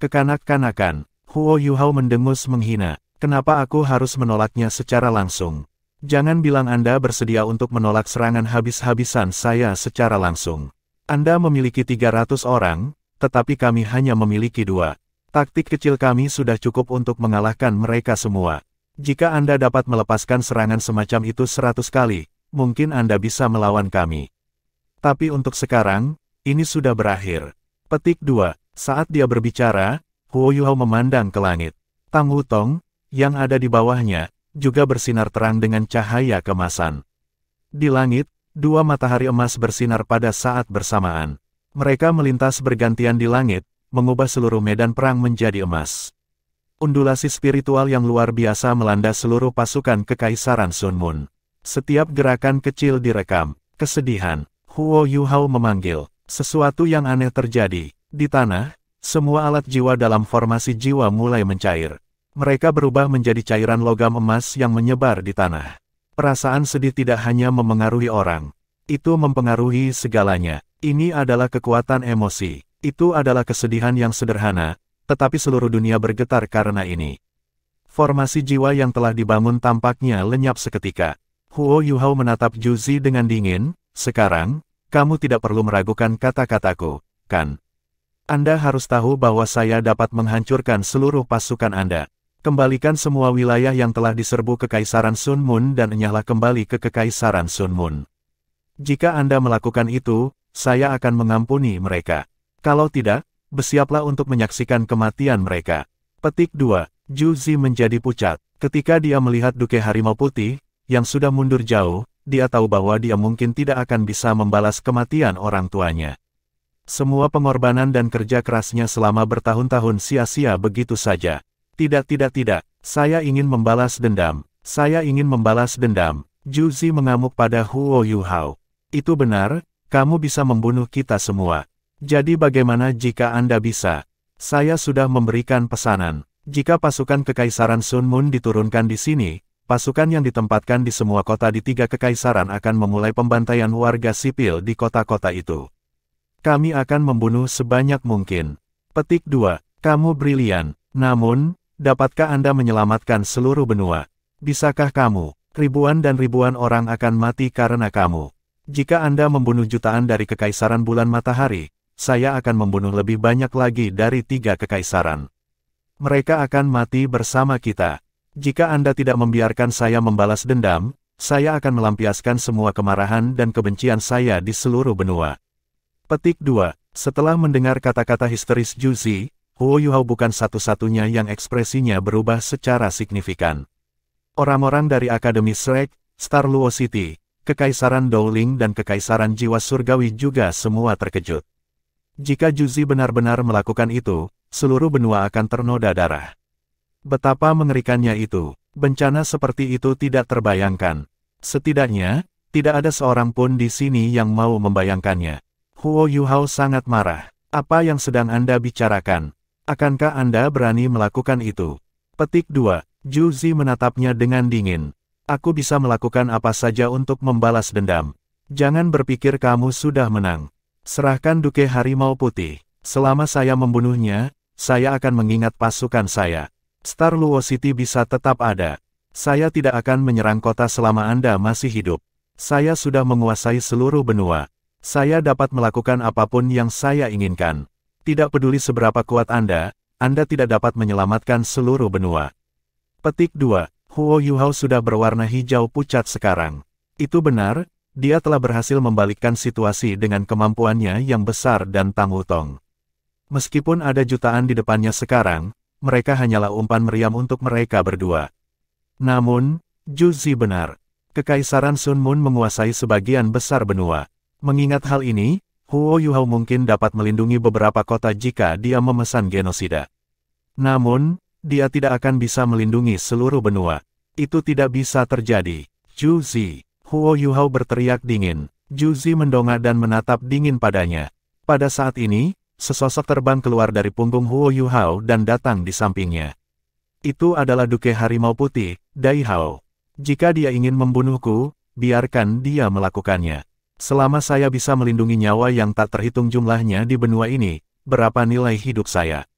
Kekanak-kanakan, Huo Yuhao mendengus menghina, kenapa aku harus menolaknya secara langsung? Jangan bilang Anda bersedia untuk menolak serangan habis-habisan saya secara langsung. Anda memiliki 300 orang, tetapi kami hanya memiliki 2. Taktik kecil kami sudah cukup untuk mengalahkan mereka semua. Jika Anda dapat melepaskan serangan semacam itu 100 kali, mungkin Anda bisa melawan kami. Tapi untuk sekarang, ini sudah berakhir. Petik 2. Saat dia berbicara, Huo Yuhao memandang ke langit. Tang Wutong, yang ada di bawahnya, juga bersinar terang dengan cahaya kemasan. Di langit, 2 matahari emas bersinar pada saat bersamaan. Mereka melintas bergantian di langit, mengubah seluruh medan perang menjadi emas. Undulasi spiritual yang luar biasa melanda seluruh pasukan Kekaisaran Sun Moon. Setiap gerakan kecil direkam. Kesedihan. Huo Yuhao memanggil. Sesuatu yang aneh terjadi. Di tanah, semua alat jiwa dalam formasi jiwa mulai mencair. Mereka berubah menjadi cairan logam emas yang menyebar di tanah. Perasaan sedih tidak hanya memengaruhi orang. Itu mempengaruhi segalanya. Ini adalah kekuatan emosi. Itu adalah kesedihan yang sederhana, tetapi seluruh dunia bergetar karena ini. Formasi jiwa yang telah dibangun tampaknya lenyap seketika. Huo Yuhao menatap Juzi dengan dingin, sekarang, kamu tidak perlu meragukan kata-kataku, kan? Anda harus tahu bahwa saya dapat menghancurkan seluruh pasukan Anda. Kembalikan semua wilayah yang telah diserbu Kekaisaran Sun Moon dan enyahlah kembali ke Kekaisaran Sun Moon. Jika Anda melakukan itu, saya akan mengampuni mereka. Kalau tidak, bersiaplah untuk menyaksikan kematian mereka. Petik 2. Juzi menjadi pucat. Ketika dia melihat Duke Harimau Putih, yang sudah mundur jauh, dia tahu bahwa dia mungkin tidak akan bisa membalas kematian orang tuanya. Semua pengorbanan dan kerja kerasnya selama bertahun-tahun sia-sia begitu saja. Tidak, saya ingin membalas dendam. Saya ingin membalas dendam. Juzi mengamuk pada Huo Yuhao. Itu benar, kamu bisa membunuh kita semua. Jadi bagaimana jika Anda bisa? Saya sudah memberikan pesanan. Jika pasukan Kekaisaran Sun Moon diturunkan di sini, pasukan yang ditempatkan di semua kota di 3 kekaisaran akan memulai pembantaian warga sipil di kota-kota itu. Kami akan membunuh sebanyak mungkin. Petik 2. Kamu brilian. Namun, dapatkah Anda menyelamatkan seluruh benua? Bisakah kamu? Ribuan dan ribuan orang akan mati karena kamu. Jika Anda membunuh jutaan dari Kekaisaran Bulan Matahari, saya akan membunuh lebih banyak lagi dari 3 kekaisaran. Mereka akan mati bersama kita. Jika Anda tidak membiarkan saya membalas dendam, saya akan melampiaskan semua kemarahan dan kebencian saya di seluruh benua. Petik 2. Setelah mendengar kata-kata histeris Juzi, Huo Yuhao bukan satu-satunya yang ekspresinya berubah secara signifikan. Orang-orang dari Akademi Shrek, Star Luo City, Kekaisaran Dowling dan Kekaisaran Jiwa Surgawi juga semua terkejut. Jika Juzi benar-benar melakukan itu, seluruh benua akan ternoda darah. Betapa mengerikannya itu. Bencana seperti itu tidak terbayangkan. Setidaknya, tidak ada seorang pun di sini yang mau membayangkannya. Huo Yuhao sangat marah. Apa yang sedang Anda bicarakan? Akankah Anda berani melakukan itu? Petik 2. Juzi menatapnya dengan dingin. Aku bisa melakukan apa saja untuk membalas dendam. Jangan berpikir kamu sudah menang. Serahkan Duke Harimau Putih. Selama saya membunuhnya, saya akan mengingat pasukan saya. Star Luo City bisa tetap ada. Saya tidak akan menyerang kota selama Anda masih hidup. Saya sudah menguasai seluruh benua. Saya dapat melakukan apapun yang saya inginkan. Tidak peduli seberapa kuat Anda tidak dapat menyelamatkan seluruh benua. Petik 2. Huo Yuhao sudah berwarna hijau pucat sekarang. Itu benar. Dia telah berhasil membalikkan situasi dengan kemampuannya yang besar dan Tang Wutong. Meskipun ada jutaan di depannya sekarang, mereka hanyalah umpan meriam untuk mereka berdua. Namun, Juzi benar. Kekaisaran Sun Moon menguasai sebagian besar benua. Mengingat hal ini, Huo Yuhao mungkin dapat melindungi beberapa kota jika dia memesan genosida. Namun, dia tidak akan bisa melindungi seluruh benua. Itu tidak bisa terjadi. Zhu Zi. Huo Yuhao berteriak dingin. Zhu Zi mendongak dan menatap dingin padanya. Pada saat ini, sesosok terbang keluar dari punggung Huo Yuhao dan datang di sampingnya. Itu adalah Duke Harimau Putih, Dai Hao. Jika dia ingin membunuhku, biarkan dia melakukannya. Selama saya bisa melindungi nyawa yang tak terhitung jumlahnya di benua ini, berapa nilai hidup saya?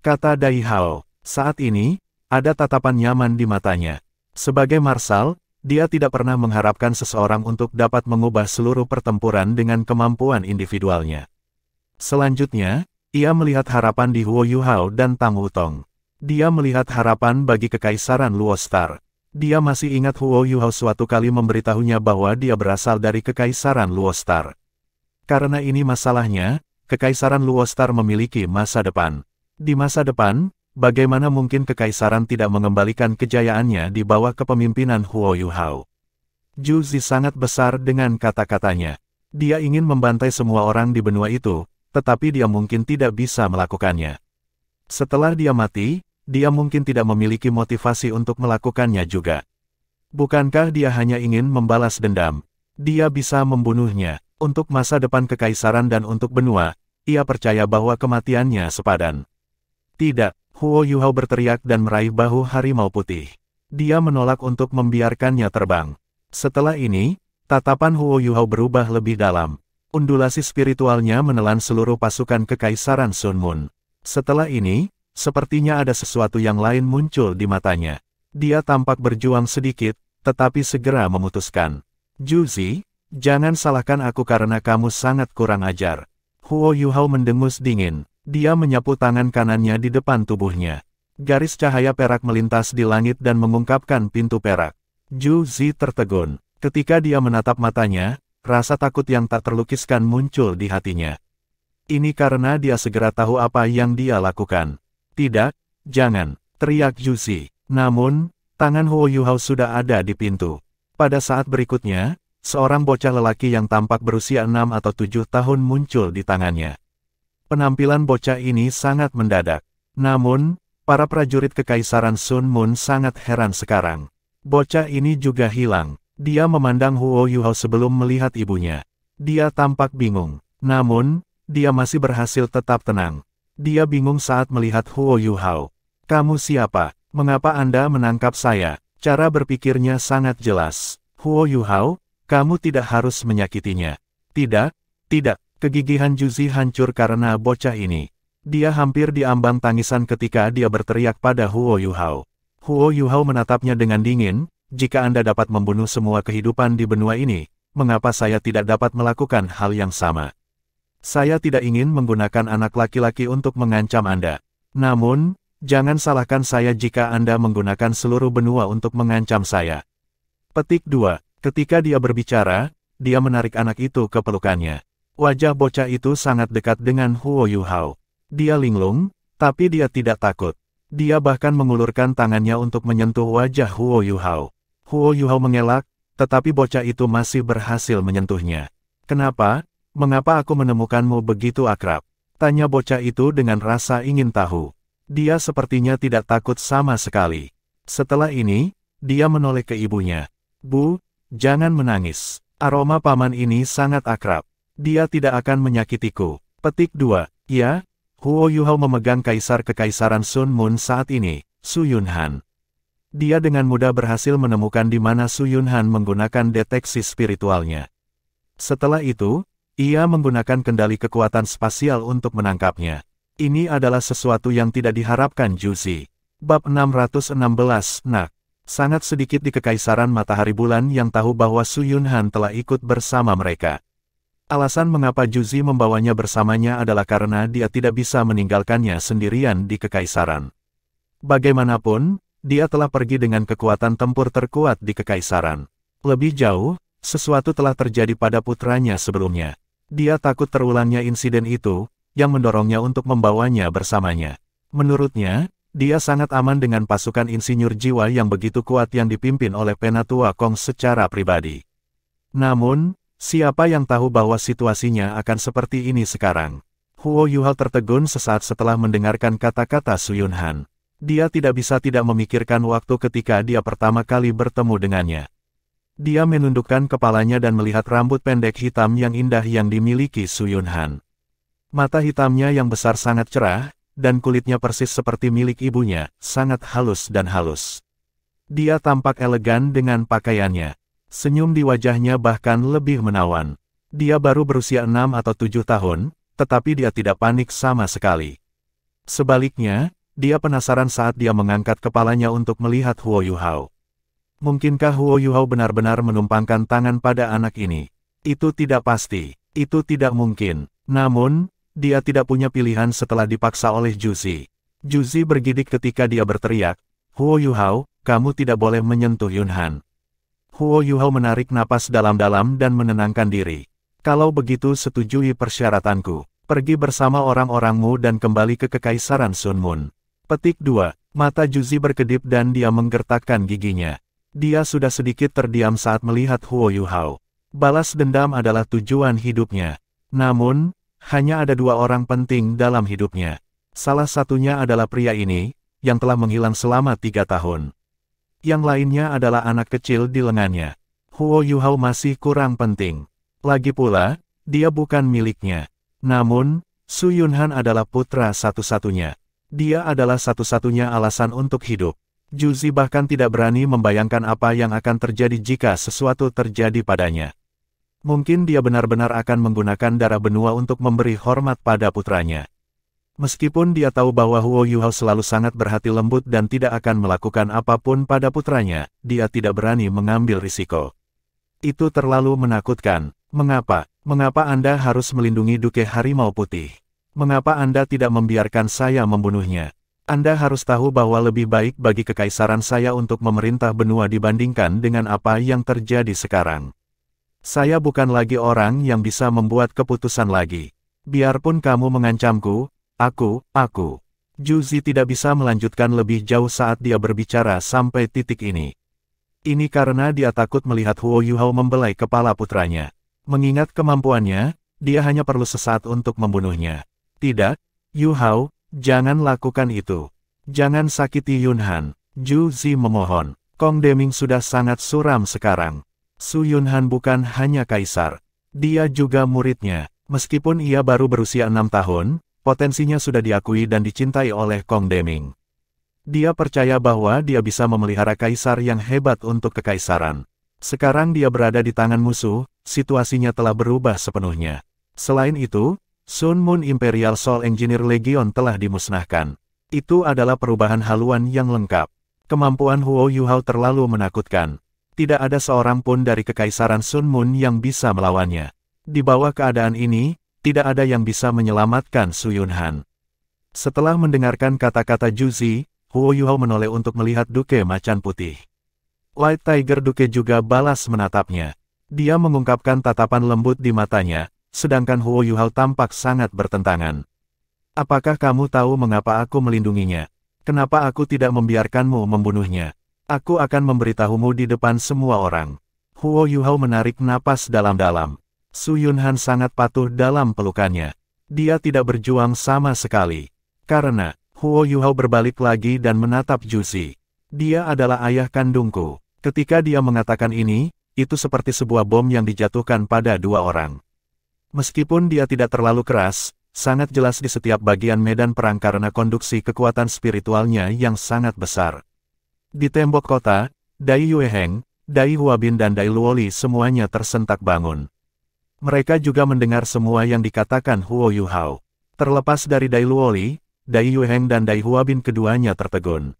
Kata Dai Hao. Saat ini, ada tatapan nyaman di matanya. Sebagai marsal, dia tidak pernah mengharapkan seseorang untuk dapat mengubah seluruh pertempuran dengan kemampuan individualnya. Selanjutnya, ia melihat harapan di Huo Yuhao dan Tang Wutong. Dia melihat harapan bagi Kekaisaran Luostar. Dia masih ingat Huo Yuhao suatu kali memberitahunya bahwa dia berasal dari Kekaisaran Luostar. Karena ini masalahnya, Kekaisaran Luostar memiliki masa depan. Di masa depan, bagaimana mungkin Kekaisaran tidak mengembalikan kejayaannya di bawah kepemimpinan Huo Yuhao? Zhu Zi sangat besar dengan kata-katanya. Dia ingin membantai semua orang di benua itu, tetapi dia mungkin tidak bisa melakukannya. Setelah dia mati, dia mungkin tidak memiliki motivasi untuk melakukannya juga. Bukankah dia hanya ingin membalas dendam? Dia bisa membunuhnya. Untuk masa depan Kekaisaran dan untuk benua, ia percaya bahwa kematiannya sepadan. Tidak, Huo Yuhao berteriak dan meraih bahu Harimau Putih. Dia menolak untuk membiarkannya terbang. Setelah ini, tatapan Huo Yuhao berubah lebih dalam. Undulasi spiritualnya menelan seluruh pasukan Kekaisaran Sun Moon. Setelah ini, sepertinya ada sesuatu yang lain muncul di matanya. Dia tampak berjuang sedikit, tetapi segera memutuskan. Zhu Zi, jangan salahkan aku karena kamu sangat kurang ajar. Huo Yuhao mendengus dingin. Dia menyapu tangan kanannya di depan tubuhnya. Garis cahaya perak melintas di langit dan mengungkapkan pintu perak. Zhu Zi tertegun. Ketika dia menatap matanya, rasa takut yang tak terlukiskan muncul di hatinya. Ini karena dia segera tahu apa yang dia lakukan. Tidak, jangan, teriak Zhu Zi. Namun, tangan Huo Yuhao sudah ada di pintu. Pada saat berikutnya, seorang bocah lelaki yang tampak berusia 6 atau 7 tahun muncul di tangannya. Penampilan bocah ini sangat mendadak. Namun, para prajurit Kekaisaran Sun Moon sangat heran sekarang. Bocah ini juga hilang. Dia memandang Huo Yuhao sebelum melihat ibunya. Dia tampak bingung. Namun, dia masih berhasil tetap tenang. Dia bingung saat melihat Huo Yuhao. Kamu siapa? Mengapa Anda menangkap saya? Cara berpikirnya sangat jelas. Huo Yuhao, kamu tidak harus menyakitinya. Tidak, tidak. Kegigihan Zhu Zi hancur karena bocah ini. Dia hampir diambang tangisan ketika dia berteriak pada Huo Yuhao. Huo Yuhao menatapnya dengan dingin, jika Anda dapat membunuh semua kehidupan di benua ini, mengapa saya tidak dapat melakukan hal yang sama? Saya tidak ingin menggunakan anak laki-laki untuk mengancam Anda. Namun, jangan salahkan saya jika Anda menggunakan seluruh benua untuk mengancam saya. Petik 2. Ketika dia berbicara, dia menarik anak itu ke pelukannya. Wajah bocah itu sangat dekat dengan Huo Yuhao. Dia linglung, tapi dia tidak takut. Dia bahkan mengulurkan tangannya untuk menyentuh wajah Huo Yuhao. Huo Yuhao mengelak, tetapi bocah itu masih berhasil menyentuhnya. Kenapa? Mengapa aku menemukanmu begitu akrab? Tanya bocah itu dengan rasa ingin tahu. Dia sepertinya tidak takut sama sekali. Setelah ini, dia menoleh ke ibunya. Bu, jangan menangis. Aroma paman ini sangat akrab. Dia tidak akan menyakitiku. Petik 2. Ya, Huo Yuhao memegang kaisar Kekaisaran Sun Moon saat ini, Su Yunhan. Dia dengan mudah berhasil menemukan di mana Su Yunhan menggunakan deteksi spiritualnya. Setelah itu, ia menggunakan kendali kekuatan spasial untuk menangkapnya. Ini adalah sesuatu yang tidak diharapkan Zhu Zi. Bab 616, Nak. Sangat sedikit di Kekaisaran Matahari Bulan yang tahu bahwa Su Yunhan telah ikut bersama mereka. Alasan mengapa Zhu Zi membawanya bersamanya adalah karena dia tidak bisa meninggalkannya sendirian di Kekaisaran. Bagaimanapun, dia telah pergi dengan kekuatan tempur terkuat di Kekaisaran. Lebih jauh, sesuatu telah terjadi pada putranya sebelumnya. Dia takut terulangnya insiden itu, yang mendorongnya untuk membawanya bersamanya. Menurutnya, dia sangat aman dengan pasukan insinyur jiwa yang begitu kuat yang dipimpin oleh Penatua Kong secara pribadi. Namun, Siapa yang tahu bahwa situasinya akan seperti ini sekarang? Huo Yuhao tertegun sesaat setelah mendengarkan kata-kata Su Yunhan. Dia tidak bisa tidak memikirkan waktu ketika dia pertama kali bertemu dengannya. Dia menundukkan kepalanya dan melihat rambut pendek hitam yang indah yang dimiliki Su Yunhan. Mata hitamnya yang besar sangat cerah, dan kulitnya persis seperti milik ibunya, sangat halus dan halus. Dia tampak elegan dengan pakaiannya. Senyum di wajahnya bahkan lebih menawan. Dia baru berusia 6 atau 7 tahun, tetapi dia tidak panik sama sekali. Sebaliknya, dia penasaran saat dia mengangkat kepalanya untuk melihat Huo Yuhao. Mungkinkah Huo Yuhao benar-benar menumpangkan tangan pada anak ini? Itu tidak pasti. Itu tidak mungkin. Namun, dia tidak punya pilihan setelah dipaksa oleh Juzi. Juzi bergidik ketika dia berteriak, "Huo Yuhao, kamu tidak boleh menyentuh Yunhan." Huo Yuhao menarik napas dalam-dalam dan menenangkan diri. "Kalau begitu setujui persyaratanku. Pergi bersama orang-orangmu dan kembali ke Kekaisaran Sun Mun." Petik 2. Mata Juzi berkedip dan dia menggertakkan giginya. Dia sudah sedikit terdiam saat melihat Huo Yuhao. Balas dendam adalah tujuan hidupnya. Namun, hanya ada 2 orang penting dalam hidupnya. Salah satunya adalah pria ini, yang telah menghilang selama 3 tahun. Yang lainnya adalah anak kecil di lengannya. Huo Yuhao masih kurang penting. Lagi pula, dia bukan miliknya. Namun, Su Yunhan adalah putra satu-satunya. Dia adalah satu-satunya alasan untuk hidup. Juzi bahkan tidak berani membayangkan apa yang akan terjadi jika sesuatu terjadi padanya. Mungkin dia benar-benar akan menggunakan darah benua untuk memberi hormat pada putranya. Meskipun dia tahu bahwa Huo Yuhao selalu sangat berhati lembut dan tidak akan melakukan apapun pada putranya, dia tidak berani mengambil risiko. Itu terlalu menakutkan. Mengapa? Mengapa Anda harus melindungi Duke Harimau Putih? Mengapa Anda tidak membiarkan saya membunuhnya? Anda harus tahu bahwa lebih baik bagi kekaisaran saya untuk memerintah benua dibandingkan dengan apa yang terjadi sekarang. Saya bukan lagi orang yang bisa membuat keputusan lagi. Biarpun kamu mengancamku, aku. Juzi tidak bisa melanjutkan lebih jauh saat dia berbicara sampai titik ini. Ini karena dia takut melihat Huo Yuhao membelai kepala putranya. Mengingat kemampuannya, dia hanya perlu sesaat untuk membunuhnya. Tidak, Yuhao, jangan lakukan itu. Jangan sakiti Yunhan. Juzi memohon. Kong Deming sudah sangat suram sekarang. Su Yunhan bukan hanya kaisar. Dia juga muridnya. Meskipun ia baru berusia 6 tahun, potensinya sudah diakui dan dicintai oleh Kong Deming. Dia percaya bahwa dia bisa memelihara kaisar yang hebat untuk kekaisaran. Sekarang dia berada di tangan musuh, situasinya telah berubah sepenuhnya. Selain itu, Sun Mun Imperial Soul Engineer Legion telah dimusnahkan. Itu adalah perubahan haluan yang lengkap. Kemampuan Huo Yuhao terlalu menakutkan. Tidak ada seorang pun dari kekaisaran Sun Mun yang bisa melawannya. Di bawah keadaan ini, tidak ada yang bisa menyelamatkan Su Yunhan. Setelah mendengarkan kata-kata Juzi, Huo Yuhao menoleh untuk melihat Duke Macan Putih. White Tiger Duke juga balas menatapnya. Dia mengungkapkan tatapan lembut di matanya, sedangkan Huo Yuhao tampak sangat bertentangan. Apakah kamu tahu mengapa aku melindunginya? Kenapa aku tidak membiarkanmu membunuhnya? Aku akan memberitahumu di depan semua orang. Huo Yuhao menarik napas dalam-dalam. Su Yunhan sangat patuh dalam pelukannya. Dia tidak berjuang sama sekali. Karena, Huo Yuhao berbalik lagi dan menatap Juzi. Dia adalah ayah kandungku. Ketika dia mengatakan ini, itu seperti sebuah bom yang dijatuhkan pada 2 orang. Meskipun dia tidak terlalu keras, sangat jelas di setiap bagian medan perang karena konduksi kekuatan spiritualnya yang sangat besar. Di tembok kota, Dai Yueheng, Dai Huabin dan Dai Luoli semuanya tersentak bangun. Mereka juga mendengar semua yang dikatakan Huo Yuhao. Terlepas dari Dai Luoli, Dai Yueheng dan Dai Huabin keduanya tertegun.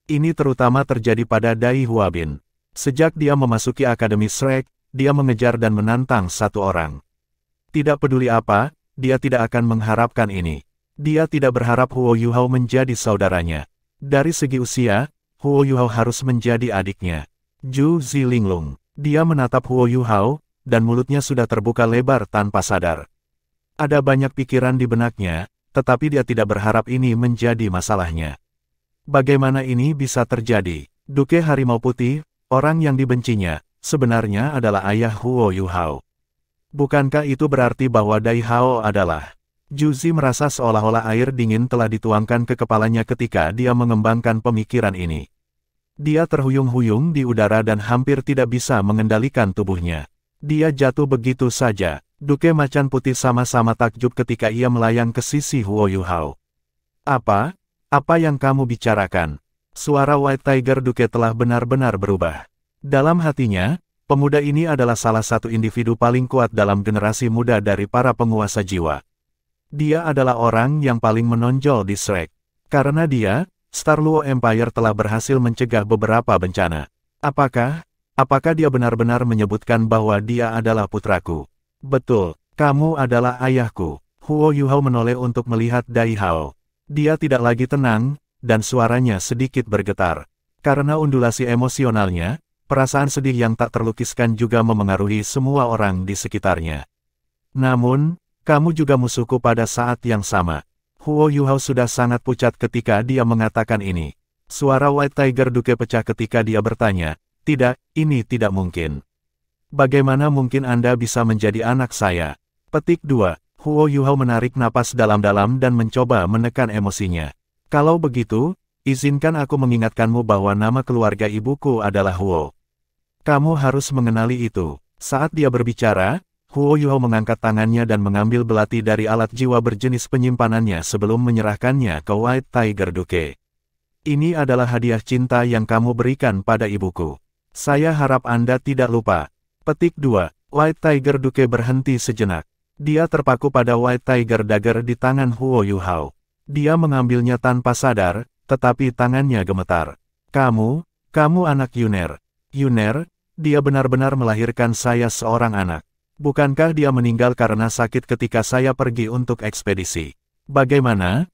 Ini terutama terjadi pada Dai Huabin. Sejak dia memasuki Akademi Shrek, dia mengejar dan menantang 1 orang. Tidak peduli apa, dia tidak akan mengharapkan ini. Dia tidak berharap Huo Yuhao menjadi saudaranya. Dari segi usia, Huo Yuhao harus menjadi adiknya. Ju Zilinglung. Dia menatap Huo Yuhao, dan mulutnya sudah terbuka lebar tanpa sadar. Ada banyak pikiran di benaknya, tetapi dia tidak berharap ini menjadi masalahnya. Bagaimana ini bisa terjadi? Duke Harimau Putih, orang yang dibencinya, sebenarnya adalah ayah Huo Yuhao. Bukankah itu berarti bahwa Dai Hao adalah... Juzi merasa seolah-olah air dingin telah dituangkan ke kepalanya ketika dia mengembangkan pemikiran ini. Dia terhuyung-huyung di udara dan hampir tidak bisa mengendalikan tubuhnya. Dia jatuh begitu saja. Duke Macan Putih sama-sama takjub ketika ia melayang ke sisi Huo Yuhao. Apa? Apa yang kamu bicarakan? Suara White Tiger Duke telah benar-benar berubah. Dalam hatinya, pemuda ini adalah salah satu individu paling kuat dalam generasi muda dari para penguasa jiwa. Dia adalah orang yang paling menonjol di Shrek. Karena dia, Star Luo Empire telah berhasil mencegah beberapa bencana. Apakah dia benar-benar menyebutkan bahwa dia adalah putraku? Betul, kamu adalah ayahku. Huo Yuhao menoleh untuk melihat Dai Hao. Dia tidak lagi tenang, dan suaranya sedikit bergetar. Karena undulasi emosionalnya, perasaan sedih yang tak terlukiskan juga memengaruhi semua orang di sekitarnya. Namun, kamu juga musuhku pada saat yang sama. Huo Yuhao sudah sangat pucat ketika dia mengatakan ini. Suara White Tiger Duke pecah ketika dia bertanya, "Tidak, ini tidak mungkin. Bagaimana mungkin Anda bisa menjadi anak saya?" Petik 2. Huo Yuhao menarik napas dalam-dalam dan mencoba menekan emosinya. Kalau begitu, izinkan aku mengingatkanmu bahwa nama keluarga ibuku adalah Huo. Kamu harus mengenali itu. Saat dia berbicara, Huo Yuhao mengangkat tangannya dan mengambil belati dari alat jiwa berjenis penyimpanannya sebelum menyerahkannya ke White Tiger Duke. Ini adalah hadiah cinta yang kamu berikan pada ibuku. Saya harap Anda tidak lupa. Petik 2. White Tiger Duke berhenti sejenak. Dia terpaku pada White Tiger Dagger di tangan Huo Yuhao. Dia mengambilnya tanpa sadar, tetapi tangannya gemetar. Kamu anak Yuner. Yuner, dia benar-benar melahirkan saya seorang anak. Bukankah dia meninggal karena sakit ketika saya pergi untuk ekspedisi? Bagaimana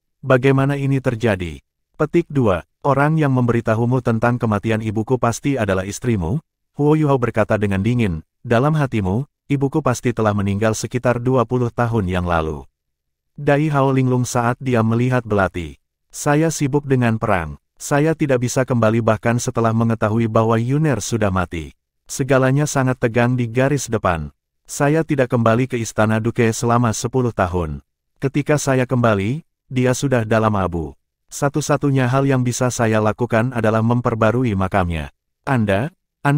ini terjadi? Petik 2. Orang yang memberitahumu tentang kematian ibuku pasti adalah istrimu? Huo Yuhao berkata dengan dingin, dalam hatimu, ibuku pasti telah meninggal sekitar 20 tahun yang lalu. Dai Hao linglung saat dia melihat belati. Saya sibuk dengan perang. Saya tidak bisa kembali bahkan setelah mengetahui bahwa Yuner sudah mati. Segalanya sangat tegang di garis depan. Saya tidak kembali ke Istana Duke selama 10 tahun. Ketika saya kembali, dia sudah dalam abu. Satu-satunya hal yang bisa saya lakukan adalah memperbarui makamnya. Anda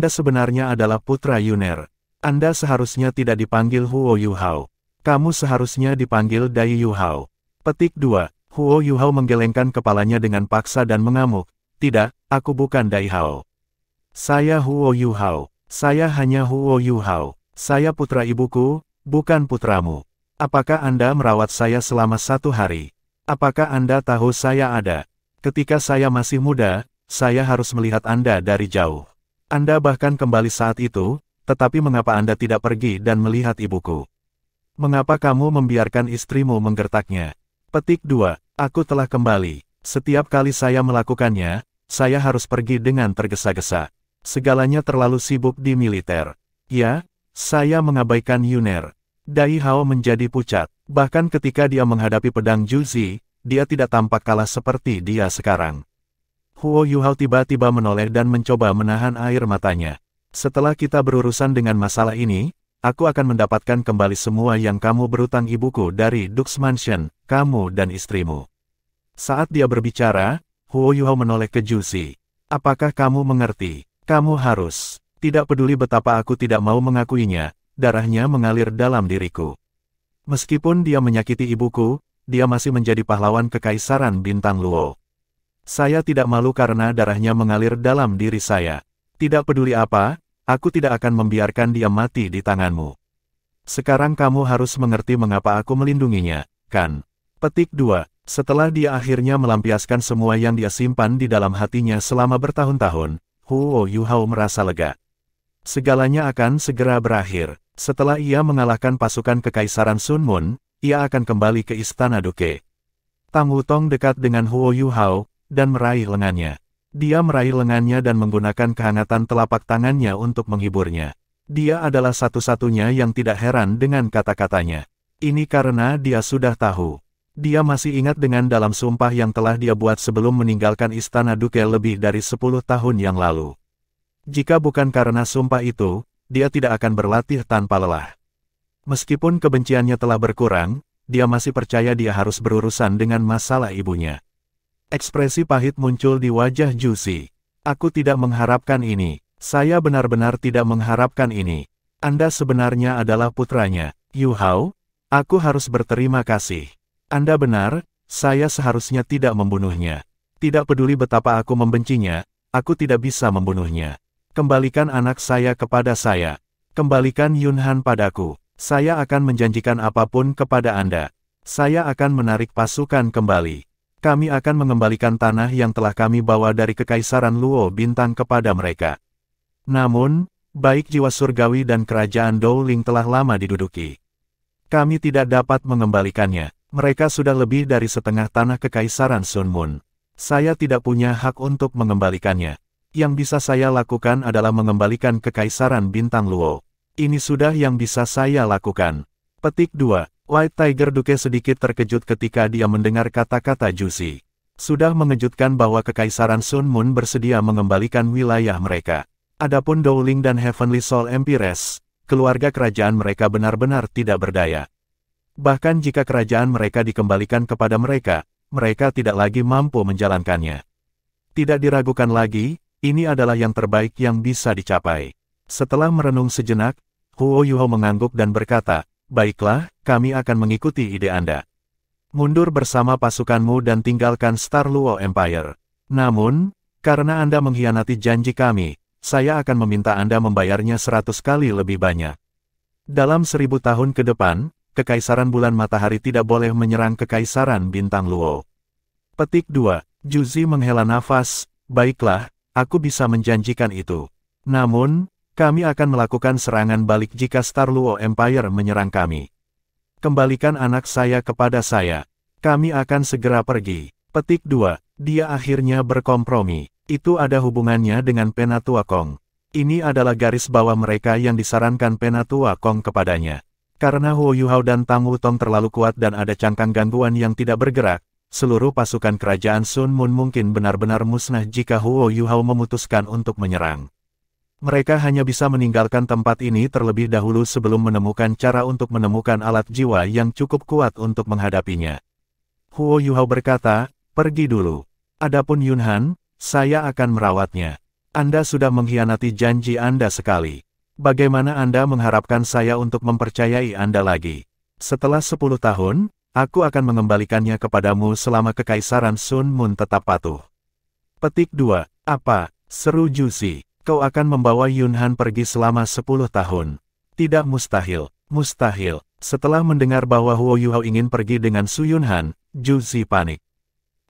sebenarnya adalah putra Yuner. Anda seharusnya tidak dipanggil Huo Yuhao. Kamu seharusnya dipanggil Dai Yuhao. Petik 2. Huo Yuhao menggelengkan kepalanya dengan paksa dan mengamuk. Tidak, aku bukan Dai Hao. Saya Huo Yuhao. Saya hanya Huo Yuhao. Saya putra ibuku, bukan putramu. Apakah Anda merawat saya selama 1 hari? Apakah Anda tahu saya ada? Ketika saya masih muda, saya harus melihat Anda dari jauh. Anda bahkan kembali saat itu, tetapi mengapa Anda tidak pergi dan melihat ibuku? Mengapa kamu membiarkan istrimu menggertaknya? Petik 2. Aku telah kembali. Setiap kali saya melakukannya, saya harus pergi dengan tergesa-gesa. Segalanya terlalu sibuk di militer. Ya, saya mengabaikan Yuner. Dai Hao menjadi pucat. Bahkan ketika dia menghadapi pedang Juzi, dia tidak tampak kalah seperti dia sekarang. Huo Yuhao tiba-tiba menoleh dan mencoba menahan air matanya. Setelah kita berurusan dengan masalah ini, aku akan mendapatkan kembali semua yang kamu berutang ibuku dari Dux Mansion, kamu dan istrimu. Saat dia berbicara, Huo Yuhao menoleh ke Juzi. Apakah kamu mengerti? Kamu harus. Tidak peduli betapa aku tidak mau mengakuinya, darahnya mengalir dalam diriku. Meskipun dia menyakiti ibuku, dia masih menjadi pahlawan kekaisaran bintang Luo. Saya tidak malu karena darahnya mengalir dalam diri saya. Tidak peduli apa, aku tidak akan membiarkan dia mati di tanganmu. Sekarang kamu harus mengerti mengapa aku melindunginya, kan? Petik 2. Setelah dia akhirnya melampiaskan semua yang dia simpan di dalam hatinya selama bertahun-tahun, Huo Yuhao merasa lega. Segalanya akan segera berakhir. Setelah ia mengalahkan pasukan kekaisaran Sun Mun, ia akan kembali ke Istana Duke. Tang Wutong dekat dengan Huo Yuhao, dan meraih lengannya. Dia meraih lengannya dan menggunakan kehangatan telapak tangannya untuk menghiburnya. Dia adalah satu-satunya yang tidak heran dengan kata-katanya. Ini karena dia sudah tahu. Dia masih ingat dengan dalam sumpah yang telah dia buat sebelum meninggalkan Istana Duke lebih dari 10 tahun yang lalu. Jika bukan karena sumpah itu, dia tidak akan berlatih tanpa lelah. Meskipun kebenciannya telah berkurang, dia masih percaya dia harus berurusan dengan masalah ibunya. Ekspresi pahit muncul di wajah Juzi. Aku tidak mengharapkan ini. Saya benar-benar tidak mengharapkan ini. Anda sebenarnya adalah putranya, Yu Hao. Aku harus berterima kasih. Anda benar, saya seharusnya tidak membunuhnya. Tidak peduli betapa aku membencinya, aku tidak bisa membunuhnya. Kembalikan anak saya kepada saya. Kembalikan Yunhan padaku. Saya akan menjanjikan apapun kepada Anda. Saya akan menarik pasukan kembali. Kami akan mengembalikan tanah yang telah kami bawa dari Kekaisaran Luo Bintang kepada mereka. Namun, baik jiwa surgawi dan kerajaan Dowling telah lama diduduki. Kami tidak dapat mengembalikannya. Mereka sudah lebih dari setengah tanah Kekaisaran Sun Mun. Saya tidak punya hak untuk mengembalikannya. Yang bisa saya lakukan adalah mengembalikan Kekaisaran Bintang Luo. Ini sudah yang bisa saya lakukan. Petik 2. White Tiger Duke sedikit terkejut ketika dia mendengar kata-kata Juzi. Sudah mengejutkan bahwa Kekaisaran Sun Mun bersedia mengembalikan wilayah mereka. Adapun Dowling dan Heavenly Soul Empress, keluarga kerajaan mereka benar-benar tidak berdaya. Bahkan jika kerajaan mereka dikembalikan kepada mereka, mereka tidak lagi mampu menjalankannya. Tidak diragukan lagi, ini adalah yang terbaik yang bisa dicapai. Setelah merenung sejenak, Huo Yuho mengangguk dan berkata, "Baiklah, kami akan mengikuti ide Anda. Mundur bersama pasukanmu dan tinggalkan Star Luo Empire. Namun, karena Anda mengkhianati janji kami, saya akan meminta Anda membayarnya 100 kali lebih banyak. Dalam 1000 tahun ke depan, Kekaisaran Bulan Matahari tidak boleh menyerang Kekaisaran Bintang Luo." Petik 2. Juzi menghela nafas, "Baiklah, aku bisa menjanjikan itu. Namun, kami akan melakukan serangan balik jika Star Luo Empire menyerang kami. Kembalikan anak saya kepada saya. Kami akan segera pergi." Petik 2. Dia akhirnya berkompromi. Itu ada hubungannya dengan Penatua Kong. Ini adalah garis bawah mereka yang disarankan Penatua Kong kepadanya. Karena Huo Yuhao dan Tang Wutong terlalu kuat dan ada cangkang gangguan yang tidak bergerak, seluruh pasukan kerajaan Sun Mun mungkin benar-benar musnah jika Huo Yuhao memutuskan untuk menyerang. Mereka hanya bisa meninggalkan tempat ini terlebih dahulu sebelum menemukan cara untuk menemukan alat jiwa yang cukup kuat untuk menghadapinya. Huo Yuhao berkata, "Pergi dulu. Adapun Yunhan, saya akan merawatnya. Anda sudah mengkhianati janji Anda sekali. Bagaimana Anda mengharapkan saya untuk mempercayai Anda lagi? Setelah 10 tahun, aku akan mengembalikannya kepadamu selama Kekaisaran Sun Mun tetap patuh." Petik 2. "Apa?" seru Juzi. "Kau akan membawa Yunhan pergi selama 10 tahun. Tidak mustahil, mustahil." Setelah mendengar bahwa Huo Yuhao ingin pergi dengan Su Yunhan, Juzi panik.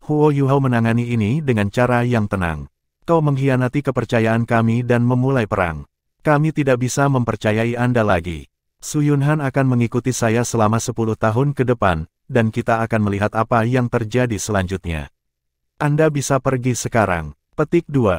Huo Yuhao menangani ini dengan cara yang tenang. "Kau mengkhianati kepercayaan kami dan memulai perang. Kami tidak bisa mempercayai Anda lagi. Su Yunhan akan mengikuti saya selama 10 tahun ke depan, dan kita akan melihat apa yang terjadi selanjutnya. Anda bisa pergi sekarang." Petik 2.